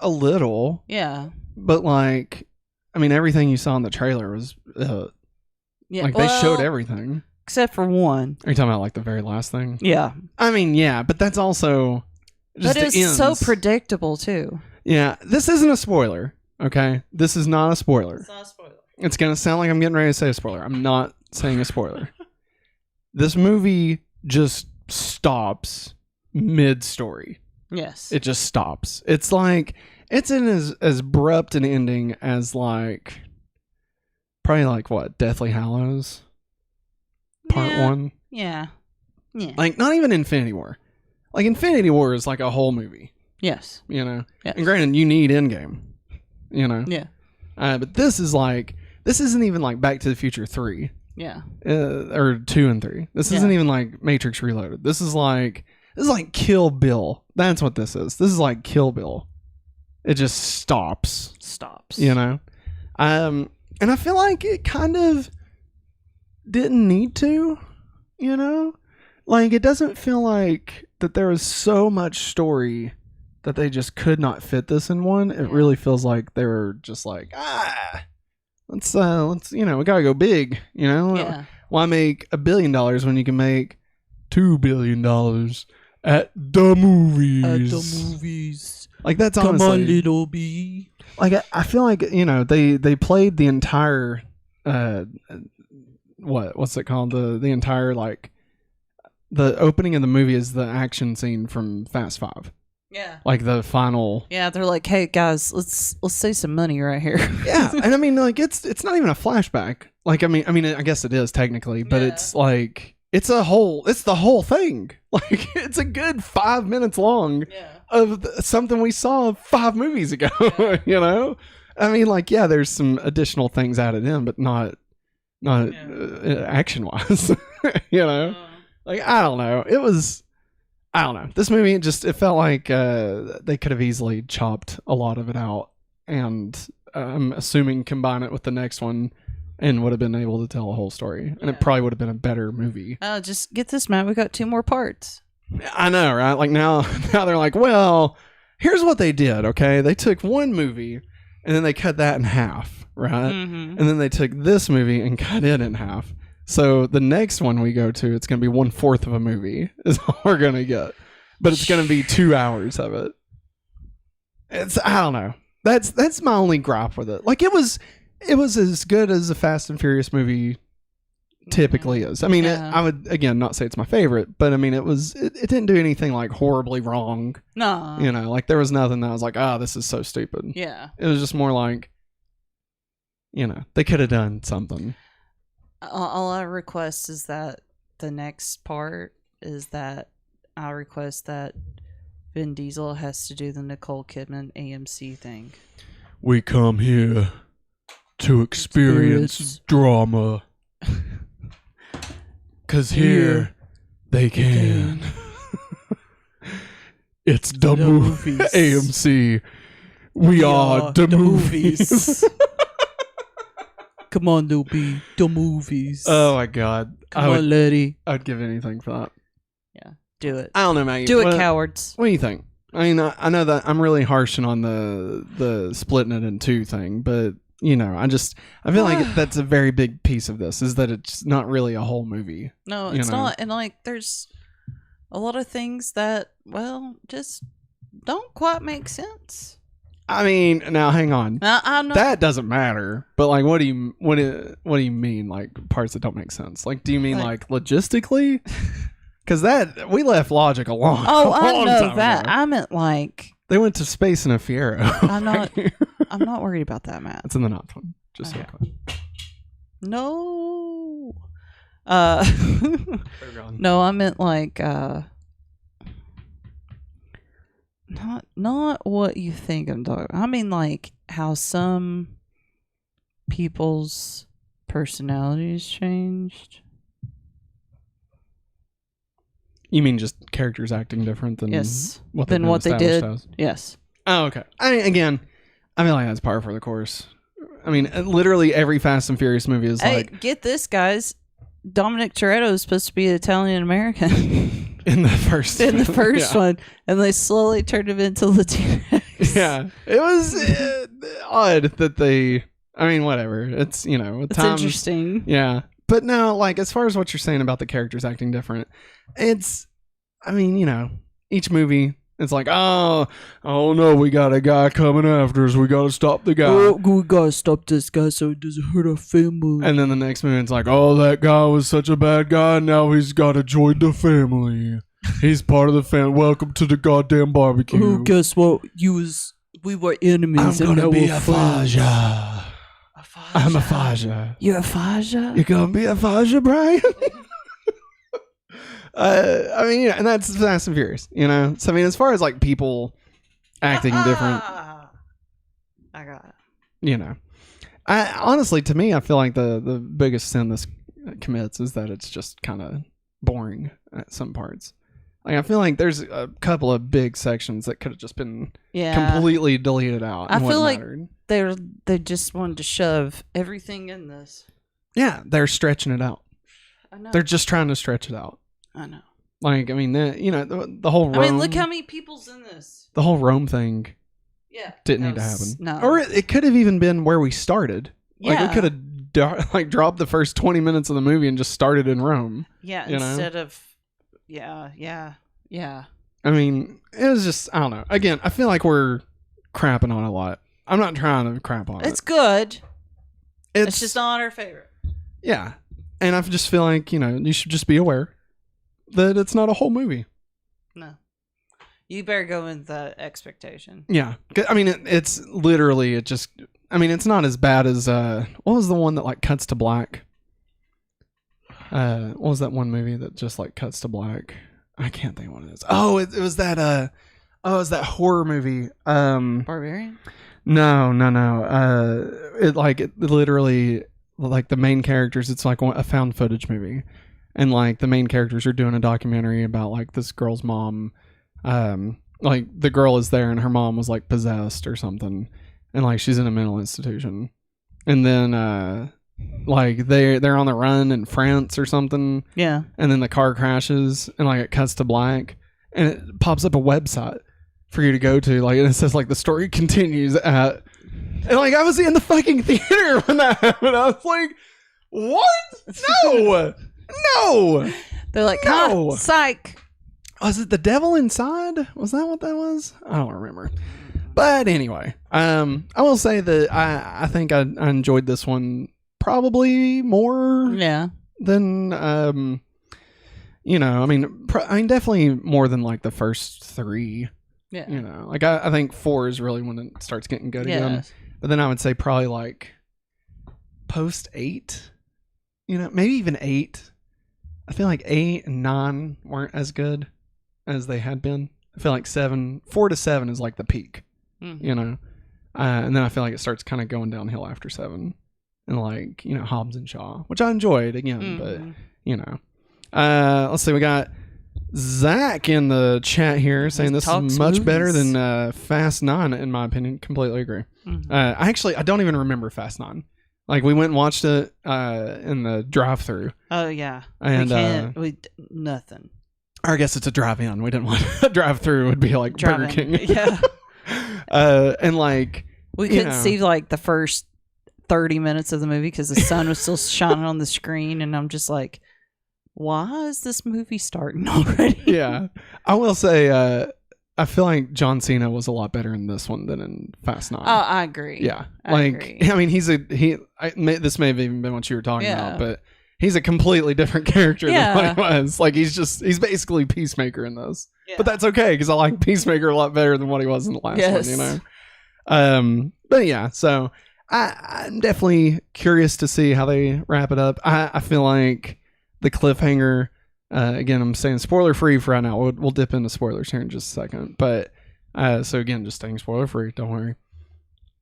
a little. Yeah, but like, I mean, everything you saw in the trailer was like they showed everything except for one. Are you talking about like the very last thing? Yeah, I mean, yeah, but that's also just but it's so predictable too. Yeah, this isn't a spoiler. Okay, this is not a spoiler. It's not a spoiler. It's gonna sound like I'm getting ready to say a spoiler. I'm not saying a spoiler. This movie just stops mid-story. Yes, it just stops. It's like it's in as abrupt an ending as like probably like what Deathly Hallows Part 1. Yeah. Like not even Infinity War. Like Infinity War is like a whole movie. Yes. You know. Yes. And granted, you need Endgame. You know. Yeah. But this isn't even like Back to the Future 3. Yeah. Or 2 and 3. This isn't even like Matrix Reloaded. This is like Kill Bill. That's what this is. This is like Kill Bill. It just stops. You know? And I feel like it kind of didn't need to, you know? Like, it doesn't feel like that there was so much story that they just could not fit this in one. It really feels like they were just like, let's you know, we gotta go big, you know? Yeah. Why make $1 billion when you can make $2 billion at the movies? Like, that's honestly... Come on, little bee. Like, I feel like, you know, they played the entire... what's it called? The entire, like... The opening of the movie is the action scene from Fast 5. Yeah. Like the final... Yeah, they're like, hey, guys, let's save some money right here. Yeah, and I mean, like, it's not even a flashback. Like, I mean, I guess it is technically, but it's like... It's the whole thing. Like, it's a good 5 minutes long of something we saw 5 movies ago, you know? I mean, like, yeah, there's some additional things added in, but not action-wise, you know? Like, I don't know. I don't know. This movie, it felt like they could have easily chopped a lot of it out and I'm assuming combine it with the next one and would have been able to tell a whole story. And it probably would have been a better movie. Just get this, Matt. We got 2 more parts. I know, right? Like now they're like, well, here's what they did, okay? They took one movie and then they cut that in half, right? Mm-hmm. And then they took this movie and cut it in half. So the next one we go to, it's going to be 1/4 of a movie is all we're going to get. But it's going to be 2 hours of it. I don't know. That's my only gripe with it. Like, it was as good as a Fast and Furious movie typically is. I mean, I would, again, not say it's my favorite, but I mean, it didn't do anything like horribly wrong. No. You know, like there was nothing that I was like, this is so stupid. Yeah. It was just more like, you know, they could have done something. All I request is that the next part is that I request that Vin Diesel has to do the Nicole Kidman AMC thing. We come here to experience drama. 'Cause here they can. It's the movies. AMC. We are the movies. Come on, Loopy. The movies. Oh my God. Come on, lady. I'd give anything for that. Yeah. Do it. I don't know, Maggie. Do it, cowards. What do you think? I mean, I know that I'm really harshing on the splitting it in 2 thing, but you know, I feel like that's a very big piece of this is that it's not really a whole movie. No, it's not. And like, there's a lot of things that, well, just don't quite make sense. I mean, now hang on. I know that doesn't matter. But like, what do you mean? Like parts that don't make sense? Like, do you mean like logistically? Because that we left logic alone. Oh, I know that. I meant like they went to space in a Fiero. I'm not worried about that, Matt. It's in the not one. Just okay. No. No, I meant like not what you think I'm talking about. I mean like how some people's personalities changed. You mean just characters acting different than what they did? As? Yes. Oh, okay. I mean, I feel like that's par for the course. I mean, literally every Fast and Furious movie is like... Get this, guys. Dominic Toretto is supposed to be Italian American. In the first one. And they slowly turned him into Latinx. Yeah. It was odd that they... I mean, whatever. It's, you know... It's interesting. Yeah. But no, like, as far as what you're saying about the characters acting different, it's... I mean, you know, each movie... It's like, oh no, we got a guy coming after us. We got to stop the guy. Oh, we got to stop this guy so it doesn't hurt our family. And then the next movie, it's like, oh, that guy was such a bad guy. Now he's got to join the family. He's part of the family. Welcome to the goddamn barbecue. Oh, guess what? We were enemies. I'm going to be a Faja. I'm a Faja. You're a Faja? You're going to be a Faja, Brian? I mean, yeah, and that's Fast and Furious, you know? So, I mean, as far as, like, people acting different... I got it. You know. Honestly, to me, I feel like the biggest sin this commits is that it's just kind of boring at some parts. Like, I feel like there's a couple of big sections that could have just been completely deleted out. I feel like they just wanted to shove everything in this. Yeah, they're stretching it out. I know. They're just trying to stretch it out. I know. Like, I mean, the whole Rome... I mean, look how many people's in this. The whole Rome thing didn't need to happen. No. Or it could have even been where we started. Like, we could have dropped the first 20 minutes of the movie and just started in Rome. Yeah, instead of... Yeah. I mean, it was just, I don't know. Again, I feel like we're crapping on a lot. I'm not trying to crap on it. It's good. It's just not our favorite. Yeah. And I just feel like, you should just be aware that it's not a whole movie. No. You better go with the expectation. Yeah. I mean, it's literally, it's not as bad as, what was the one that, like, cuts to black? What was that one movie that just, like, cuts to black? I can't think what it is. Oh, it was that, it was that horror movie. Barbarian? No. It literally, like, the main characters, it's like a found footage movie. And, like, the main characters are doing a documentary about, like, this girl's mom. Like, the girl is there and her mom was, like, possessed or something. And, like, she's in a mental institution. And then, like, they're on the run in France or something. Yeah. And then the car crashes and, like, it cuts to black. And it pops up a website for you to go to. Like, and it says, like, the story continues at... And, like, I was in the fucking theater when that happened. I was like, what? No! They're like, no! Psych! Was it The Devil Inside? Was that what that was? I don't remember. But anyway, I will say that I think I enjoyed this one probably more than, I mean, definitely more than, like, the first three. Yeah. Like, I think 4 is really when it starts getting good again. But then I would say probably, like, post 8, maybe even 8. I feel like 8 and 9 weren't as good as they had been. I feel like 4 to 7 is like the peak, and then I feel like it starts kind of going downhill after 7, and like Hobbs and Shaw, which I enjoyed again, but let's see, we got Zach in the chat here saying this is much better than Fast 9 in my opinion. Completely agree. I don't even remember Fast 9. Like, we went and watched it in the drive-through. Oh, yeah. And nothing. Or I guess it's a drive-in. We didn't want a drive-through. Would be like Burger King. Yeah. And like... We couldn't see like the first 30 minutes of the movie because the sun was still shining on the screen. And I'm just like, why is this movie starting already? Yeah. I will say... I feel like John Cena was a lot better in this one than in Fast 9. Oh, I agree. Yeah. I mean, this may have even been what you were talking about, but he's a completely different character than what he was. Like, he's basically Peacemaker in this. Yeah. But that's okay, because I like Peacemaker a lot better than what he was in the last one, But yeah, so I'm definitely curious to see how they wrap it up. I feel like the cliffhanger... again, I'm saying spoiler free for right now. We'll dip into spoilers here in just a second. But so again, just staying spoiler free. Don't worry.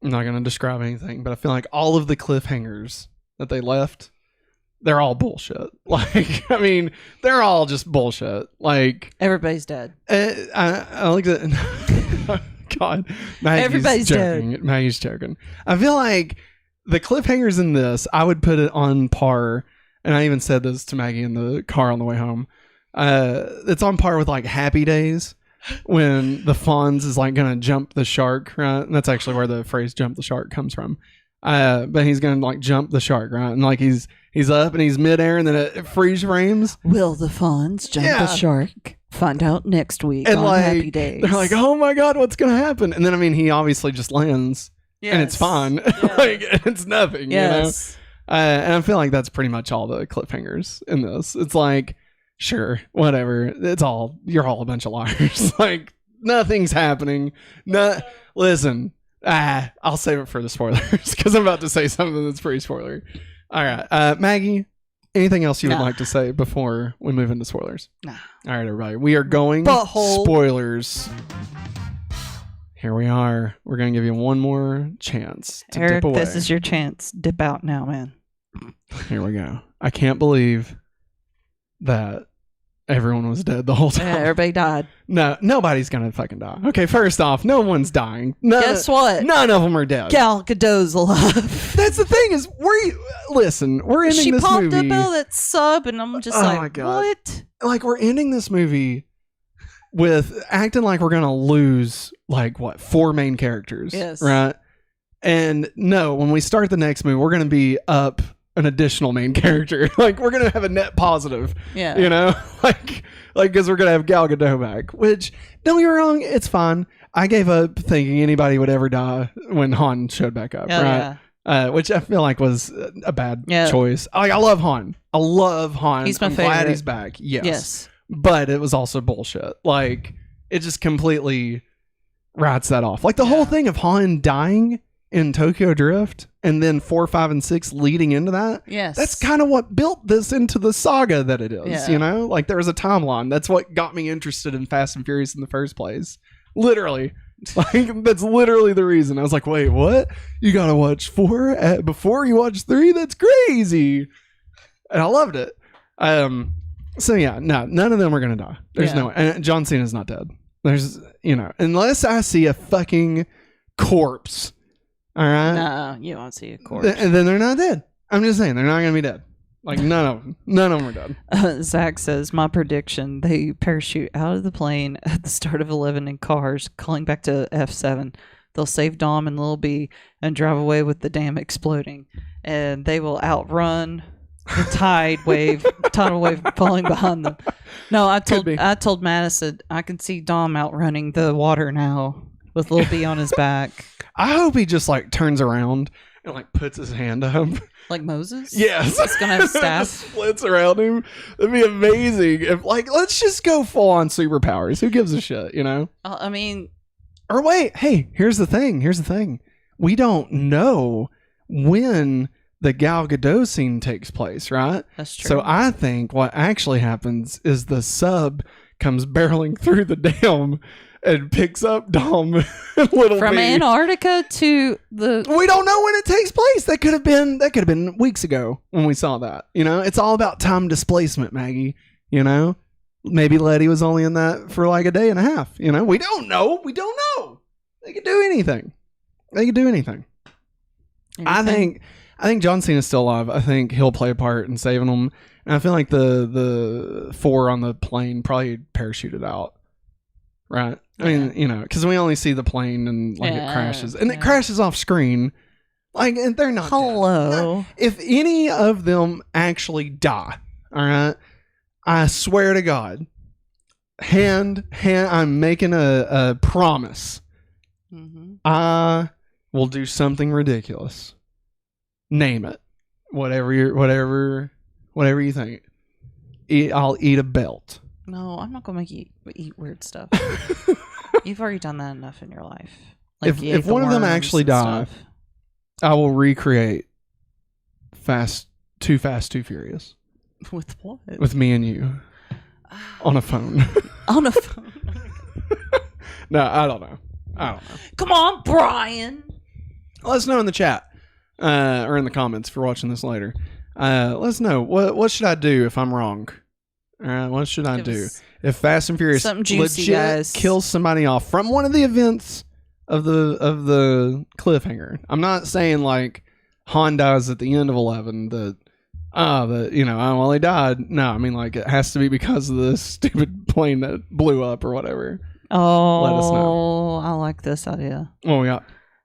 I'm not going to describe anything. But I feel like all of the cliffhangers that they left, they're all bullshit. Like, I mean, they're all just bullshit. Like, everybody's dead. I like that. God, everybody's joking. dead. Maggie's joking. I feel like the cliffhangers in this, I would put it on par. And I even said this to Maggie in the car on the way home. It's on par with like Happy Days when the Fonz is like going to jump the shark, right? And that's actually where the phrase jump the shark comes from. But he's going to like jump the shark, right? And like he's up and he's midair and then it freeze frames. Will the Fonz jump the shark? Find out next week and on like, Happy Days. They're like, oh my God, what's going to happen? And then, I mean, he obviously just lands and it's fine. Yeah. Like, it's nothing, you know? And I feel like that's pretty much all the cliffhangers in this. It's like, sure, whatever. You're all a bunch of liars. Like, nothing's happening. Listen, I'll save it for the spoilers because I'm about to say something that's pretty spoilery. All right. Maggie, anything else you would like to say before we move into spoilers? Nah. All right, everybody. We are going spoilers. here we are. We're gonna give you one more chance to Eric, dip away. this is your chance. Dip out now, man. Here we go. I can't believe that everyone was dead the whole time. Yeah, everybody died. No, nobody's gonna fucking die. Okay, first off, no one's dying. Guess what? None of them are dead. Gal Gadot's alive. That's the thing is, we're ending She this popped movie. up out of that sub, and I'm just my like, God. what? Like, we're ending this movie with acting like we're gonna lose, like, what, 4 main characters? Yes. Right? And no, when we start the next movie, we're gonna be up an additional main character. Like, we're gonna have a net positive. Yeah. You know? like because we're gonna have Gal Gadot back, which, don't get me wrong, it's fine. I gave up thinking anybody would ever die when Han showed back up, right? Yeah. Which I feel like was a bad Yeah. choice. Like, I love Han. He's my I'm favorite. glad he's back. Yes. But it was also bullshit. Like, it just completely writes that off. Like, the whole thing of Han dying in Tokyo Drift and then 4, 5, and 6 leading into that. Yes. That's kind of what built this into the saga that it is, Yeah. you know? Like, there was a timeline. That's what got me interested in Fast and Furious in the first place. Literally. Like, that's literally the reason. I was like, wait, what? You gotta watch 4 before you watch 3? That's crazy. And I loved it. So yeah, no, none of them are gonna die. There's no way. And John Cena's not dead. There's, unless I see a fucking corpse. All right. No, you don't see a corpse. And then they're not dead. I'm just saying they're not gonna be dead. Like, none of them are dead. Zach says, my prediction, they parachute out of the plane at the start of 11 in cars, calling back to F7. They'll save Dom and Lil B and drive away with the dam exploding. And they will outrun the tidal wave falling behind them. No, I told Madison, I can see Dom outrunning the water now with Lil B on his back. I hope he just, like, turns around and, like, puts his hand up. Like Moses? Yes. He's going to have a staff. Just splits around him. That'd be amazing. If, like, let's just go full on superpowers. Who gives a shit, you know? I mean... Or wait, hey, here's the thing. We don't know when the Gal Gadot scene takes place, right? That's true. So I think what actually happens is the sub comes barreling through the dam and picks up Dom and Little From B. Antarctica to the... We don't know when it takes place. That could have been weeks ago when we saw that. You know, it's all about time displacement, Maggie. You know, maybe Letty was only in that for like a day and a half. You know, we don't know. They could do anything. Anything? I think John Cena's still alive. I think he'll play a part in saving them. And I feel like the 4 on the plane probably parachuted out. Right. I mean, because we only see the plane and like it crashes, and it crashes off screen. Like, and they're not. Hello. Dead. If any of them actually die, all right, I swear to God, hand, I'm making a promise. Mm-hmm. I will do something ridiculous. Name it, whatever you think. I'll eat a belt. No, I'm not gonna make you eat weird stuff. You've already done that enough in your life. If one of them actually die, I will recreate Too Fast, Too Furious. With what? With me and you on a phone. On a phone. No, I don't know. Come on, Brian. Let us know in the chat or in the comments if you're watching this later. Let us know what should I do if I'm wrong. What should I do if Fast and Furious something juicy, legit guys. kills somebody off from one of the events of the cliffhanger? I'm not saying like Han dies at the end of 11. He died. No, I mean like it has to be because of the stupid plane that blew up or whatever. Oh, let us know. I like this idea. What we got?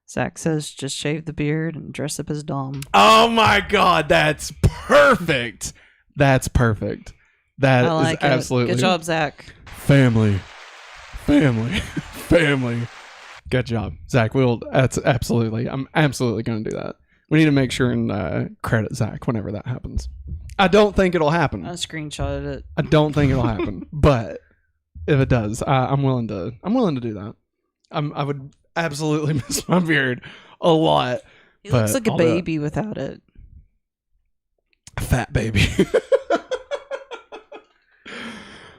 Zach says just shave the beard and dress up as Dom. Oh my God, that's perfect. That's perfect. That like is absolutely good job, Zach. Family. Good job, Zach. That's absolutely. I'm absolutely going to do that. We need to make sure and credit Zach whenever that happens. I don't think it'll happen. I screenshotted it. I don't think it'll happen, but if it does, I'm willing to do that. I would absolutely miss my beard a lot. He looks like a baby without it. A fat baby.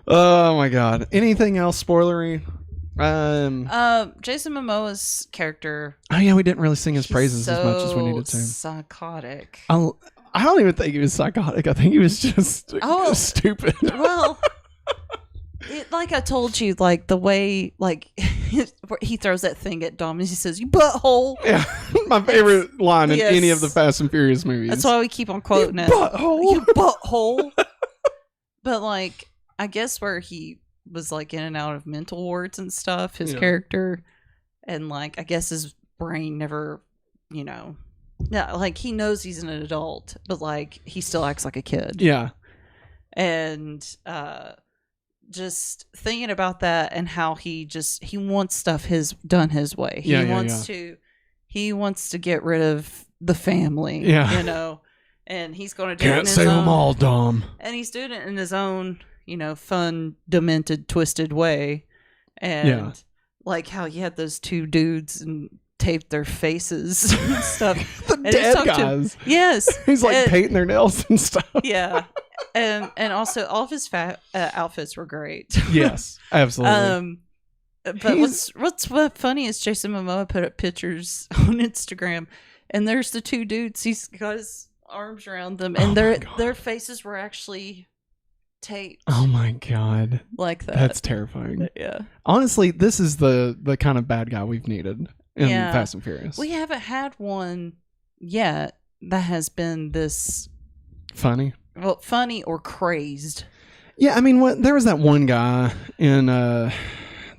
Oh my God. Anything else spoilery? Jason Momoa's character. Oh yeah, we didn't really sing his praises as much as we needed to. Psychotic. I don't even think he was psychotic. I think he was just stupid. Well, like I told you, like the way like he throws that thing at Dom and he says, "You butthole." Yeah, my favorite line in any of the Fast and Furious movies. That's why we keep on quoting it. Butthole. You butthole. But like, I guess where he was like in and out of mental wards and stuff, his character, and like I guess his brain never, like he knows he's an adult, but like he still acts like a kid. Yeah. And just thinking about that and how he wants stuff done his way. He wants to get rid of the family. Yeah. And he's going to do it in his own. Can't save them all, Dom. And he's doing it in his own, fun, demented, twisted way. And like how he had those two dudes and taped their faces and stuff. The dead guys. Yes. He's like painting their nails and stuff. Yeah. And also all of his outfits were great. Yes, absolutely. But what's funny is Jason Momoa put up pictures on Instagram, and there's the two dudes. He's got his arms around them, and their faces were actually taped. Oh my god, like that. That's terrifying. But yeah. Honestly, this is the kind of bad guy we've needed in Fast and Furious. We haven't had one yet that has been this funny. Well, funny or crazed. Yeah, I mean, there was that one guy in the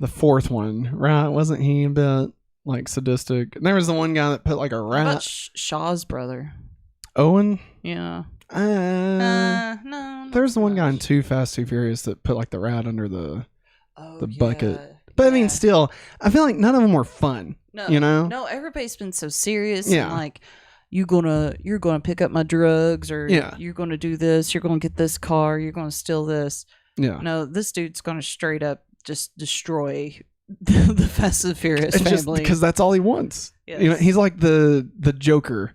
fourth one, right? Wasn't he a bit like sadistic? And there was the one guy that put like a rat. How about Shaw's brother? Owen? Yeah. No. There's the one guy in Too Fast, Too Furious that put like the rat under the bucket. But I mean, still, I feel like none of them were fun. No, No, everybody's been so serious. Yeah. And like, you're gonna pick up my drugs, or you're gonna do this, you're gonna get this car, you're gonna steal this. Yeah. No, this dude's gonna straight up just destroy the Fast and Furious family. Because that's all he wants. Yes. He's like the Joker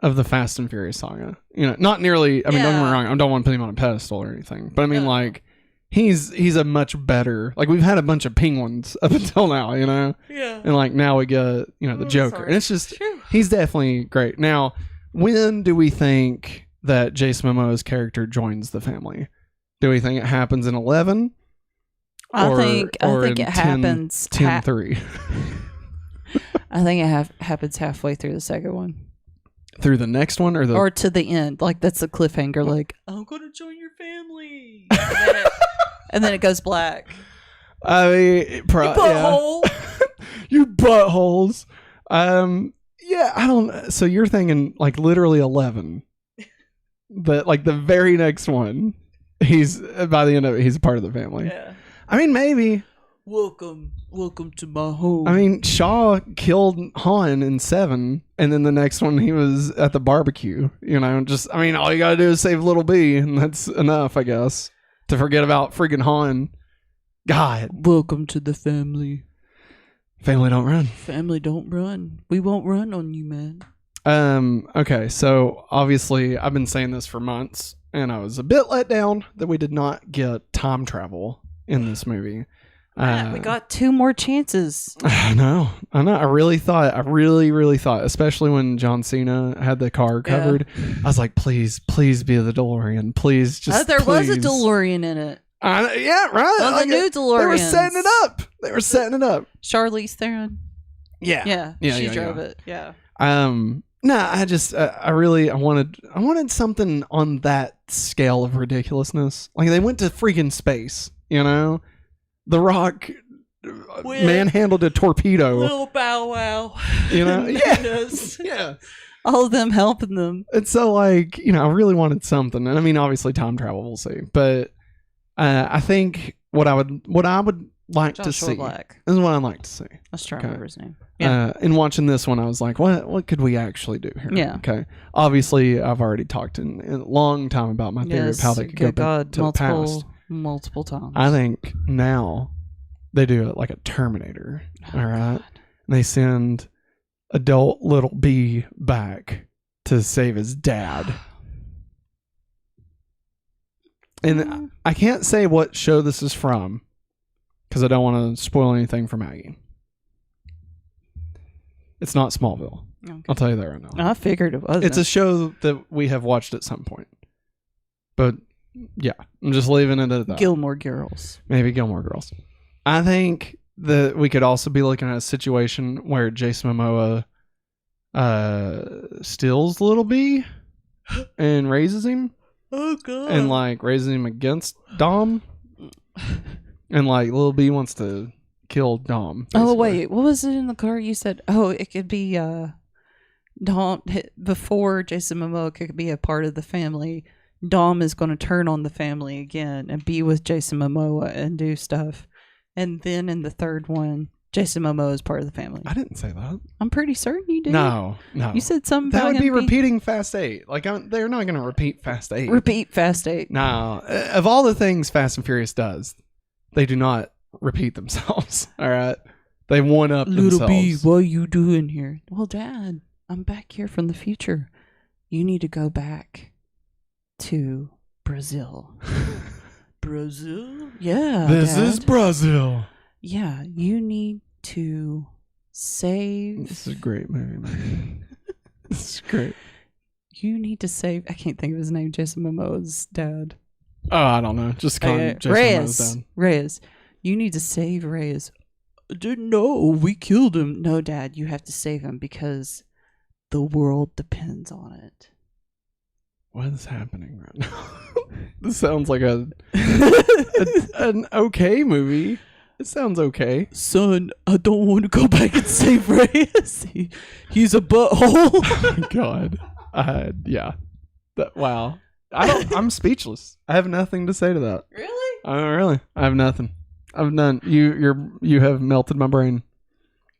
of the Fast and Furious saga. Not nearly. I mean, don't get me wrong. I don't want to put him on a pedestal or anything, but I mean, like, he's a much better. Like, we've had a bunch of penguins up until now, Yeah. And like now we get the Joker, and it's just he's definitely great. Now, when do we think that Jason Momoa's character joins the family? Do we think it happens in 11? I think it happens 10-3. I think it happens halfway through the second one. Through the next one, or to the end? Like, that's the cliffhanger. Like, I'm gonna join your family, and then it goes black. I mean, you butthole. You buttholes. Yeah, I don't. So you're thinking like literally 11, but like the very next one, he's by the end of it, he's a part of the family. Yeah. I mean, maybe. Welcome to my home. I mean, Shaw killed Han in 7, and then the next one he was at the barbecue. All you gotta do is save Little B, and that's enough, I guess, to forget about freaking Han. God. Welcome to the family. Family don't run. Family don't run. We won't run on you, man. Okay, so obviously I've been saying this for months, and I was a bit let down that we did not get time travel in this movie. We got 2 more chances. I know. I really thought, especially when John Cena had the car covered, I was like, please be the DeLorean. Please, just there was a DeLorean in it. Yeah, right. Well, the new DeLorean. They were setting it up. Charlize Theron. Yeah. She drove it. Yeah. No, I wanted something on that scale of ridiculousness. Like, they went to freaking space, The Rock manhandled a torpedo. Little Bow Wow. Yeah. All of them helping them. And so, like, I really wanted something. And I mean, obviously time travel, we'll see. But I think what I would like to see. Black. This is what I'd like to see. Let's try to remember his name. Yeah. In watching this one, I was like, what could we actually do here? Yeah. Okay. Obviously, I've already talked in a long time about my theory of how they could go back to the past. Multiple times. I think now they do it like a Terminator. All right. God. They send adult little B back to save his dad. And I can't say what show this is from, because I don't want to spoil anything for Maggie. It's not Smallville. Okay. I'll tell you that right now. I figured it was. It's a show that we have watched at some point. But, yeah, I'm just leaving it at that. Gilmore Girls. Maybe Gilmore Girls. I think that we could also be looking at a situation where Jason Momoa steals Little B and raises him. Oh, God. And, like, raises him against Dom. And, like, Little B wants to kill Dom. Basically. Oh, wait. What was it in the car? You said, it could be Dom. Before Jason Momoa could be a part of the family, Dom is going to turn on the family again and be with Jason Momoa and do stuff. And then in the third one, Jason Momoa is part of the family. I didn't say that. I'm pretty certain you did. No. You said something that about would be repeating Fast 8. Like, they're not going to repeat Fast 8. Repeat Fast 8. No. Of all the things Fast and Furious does, they do not repeat themselves. All right? They one-up themselves. Little B, what are you doing here? Well, Dad, I'm back here from the future. You need to go back to Brazil. Brazil? Yeah. This Dad. is Brazil. Yeah, you need to save. This is a great movie, man. This is great. You need to save. I can't think of his name. Jason Momoa's dad. Oh, I don't know. Just call him Jason Momoa's dad. Reyes. You need to save Reyes. Didn't know. We killed him. No, Dad, you have to save him because the world depends on it. What is happening right now? This sounds like an okay movie. It sounds okay. Son, I don't want to go back and save Reyes. He's a butthole. Oh my God. Yeah. Wow. I'm speechless. I have nothing to say to that. Really? Really. I have nothing. I've none. You have melted my brain.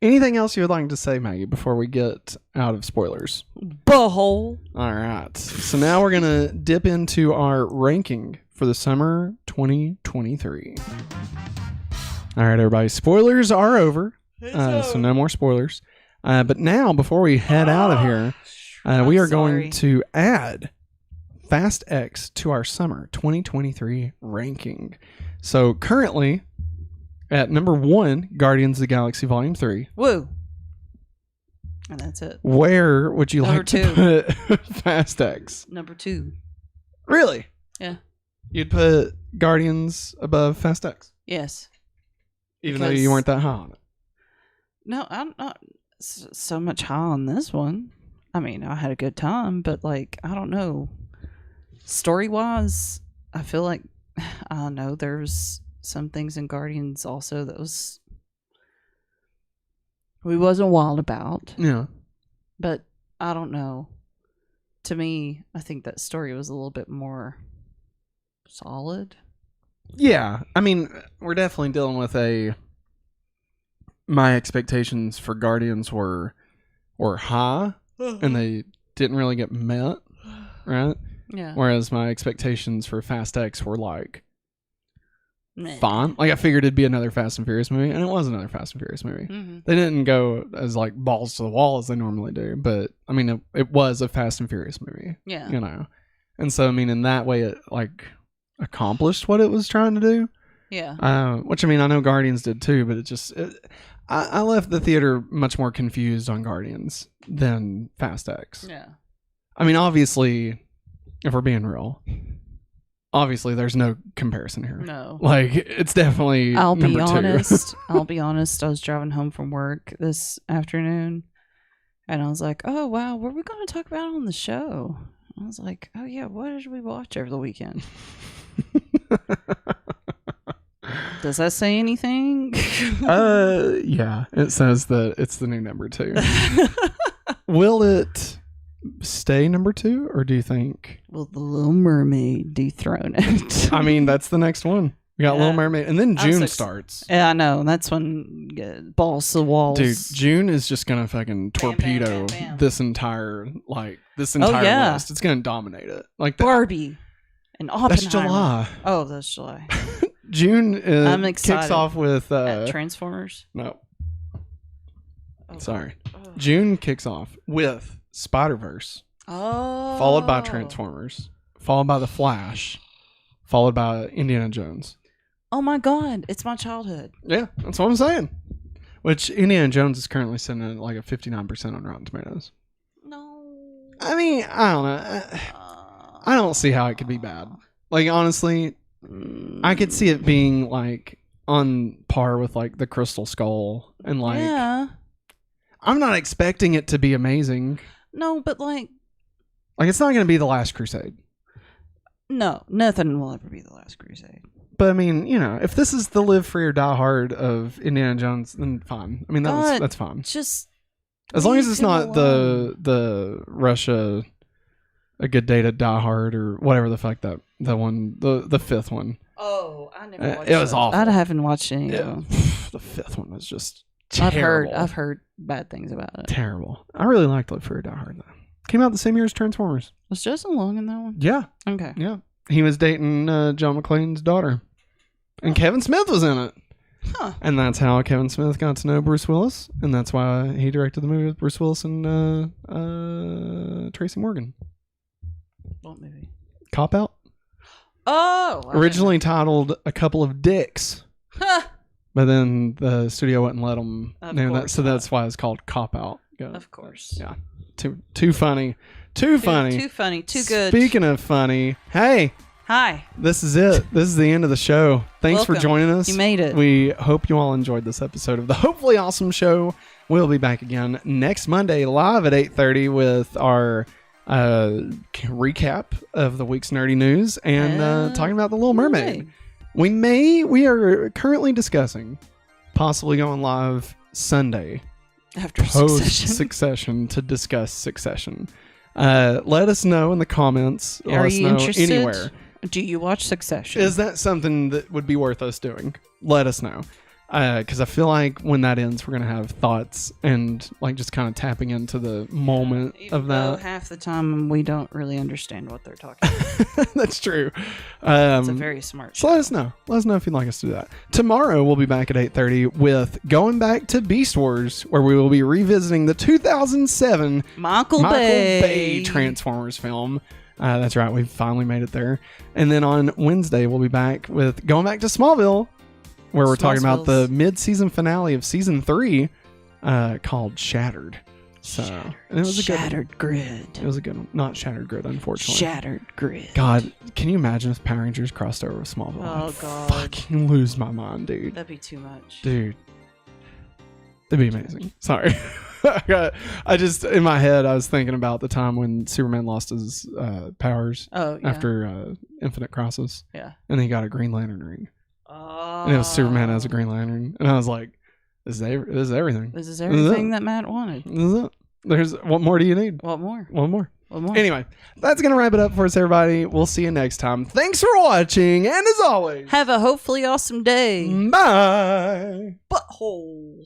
Anything else you would like to say, Maggie, before we get out of spoilers? Butthole. All right. So now we're going to dip into our ranking for the summer 2023. All right, everybody. Spoilers are over. So no more spoilers. But now, before we head out of here, we are going to add Fast X to our summer 2023 ranking. So currently, at number 1, Guardians of the Galaxy Volume 3. Woo. And that's it. Where would you like to put Fast X? Number 2. Really? Yeah. You'd put Guardians above Fast X? Yes. Even though you weren't that high on it? No, I'm not so much high on this one. I mean, I had a good time, but like, I don't know. Story-wise, I feel like, I don't know, there's some things in Guardians also that we wasn't wild about. Yeah. But I don't know. To me, I think that story was a little bit more solid. Yeah. I mean, we're definitely dealing with my expectations for Guardians were high and they didn't really get met, right? Yeah. Whereas my expectations for Fast X were like fine. Like I figured it'd be another Fast and Furious movie, and it was another Fast and Furious movie. Mm-hmm. They didn't go as like balls to the wall as they normally do, but I mean it was a Fast and Furious movie. Yeah. You know. And so I mean in that way it like accomplished what it was trying to do. Yeah. Which I mean I know Guardians did too, but I left the theater much more confused on Guardians than Fast X. Yeah. I mean obviously, if we're being real, obviously there's no comparison here. No. Like it's definitely I'll be number 2. honest. I'll be honest. I was driving home from work this afternoon and I was like, oh wow, what are we going to talk about on the show? I was like, oh yeah, what did we watch over the weekend? Does that say anything? Yeah, it says that it's the new number 2. Will it stay number 2, or do you think? Will the Little Mermaid dethrone it? I mean, that's the next one. We got Little Mermaid, and then June starts. Yeah, I know. That's when balls to the walls. Dude, June is just gonna fucking torpedo this entire list. It's gonna dominate it. Like Barbie and Oppenheimer. That's July. Oh, that's July. June I'm excited. kicks off with Transformers. No. Oh, sorry. Oh. June kicks off with Spider-Verse. Oh. Followed by Transformers. Followed by The Flash. Followed by Indiana Jones. Oh my God, it's my childhood. Yeah, that's what I'm saying. Which Indiana Jones is currently sitting at like a 59% on Rotten Tomatoes. No. I mean, I don't know. I don't see how it could be bad. Like, honestly, I could see it being like on par with like the Crystal Skull and like. Yeah. I'm not expecting it to be amazing. No, but like it's not going to be The Last Crusade. No, nothing will ever be The Last Crusade. But I mean, if this is the live free or die hard of Indiana Jones, then fine. I mean, that's fine. Just as long as it's not the Russia, A Good Day to Die Hard or whatever the fuck that one, the fifth one. Oh, I never watched it. Was awful. I haven't watched any of them. The fifth one was just terrible. I've heard bad things about it. Terrible. I really liked Live Free or Die Hard though. Came out the same year as Transformers. Was Justin Long in that one? Yeah. Okay. Yeah. He was dating John McClane's daughter. And Kevin Smith was in it. Huh. And that's how Kevin Smith got to know Bruce Willis. And that's why he directed the movie with Bruce Willis and Tracy Morgan. What movie? Cop Out. Oh. Originally titled A Couple of Dicks. Huh. But then the studio wouldn't let them name that. So not. that's why it's called Cop Out. Of course. Yeah. Too funny. Too funny. Too funny. Too good. Speaking of funny, hey. Hi. This is it. This is the end of the show. Thanks for joining us. You made it. We hope you all enjoyed this episode of the Hopefully Awesome Show. We'll be back again next Monday live at 8:30 with our recap of the week's nerdy news and talking about The Little Mermaid. We are currently discussing possibly going live Sunday after Succession to discuss Succession. Let us know in the comments. Are you interested? Anywhere. Do you watch Succession? Is that something that would be worth us doing? Let us know. Because I feel like when that ends, we're going to have thoughts and like just kind of tapping into the moment of that. Half the time we don't really understand what they're talking about. That's true. It's a very smart show. So let us know. Let us know if you'd like us to do that. Tomorrow we'll be back at 8:30 with Going Back to Beast Wars, where we will be revisiting the 2007 Michael Bay Transformers film. That's right. We've finally made it there. And then on Wednesday, we'll be back with Going Back to Smallville, where we're talking about the mid-season finale of season 3 called Shattered. So, and it was a Shattered Grid. It was a good one. Not Shattered Grid, unfortunately. Shattered Grid. God, can you imagine if Power Rangers crossed over with Smallville? Oh, God. I'd fucking lose my mind, dude. That'd be too much. Dude. That'd be amazing. Sorry. I just, in my head, I was thinking about the time when Superman lost his powers after Infinite Crisis. Yeah. And he got a Green Lantern ring. Oh. And it was Superman as a Green Lantern. And I was like, this is everything. This is everything that Matt wanted. This is it. What more do you need? What more? One more. Anyway, that's going to wrap it up for us, everybody. We'll see you next time. Thanks for watching. And as always, have a hopefully awesome day. Bye. Butthole.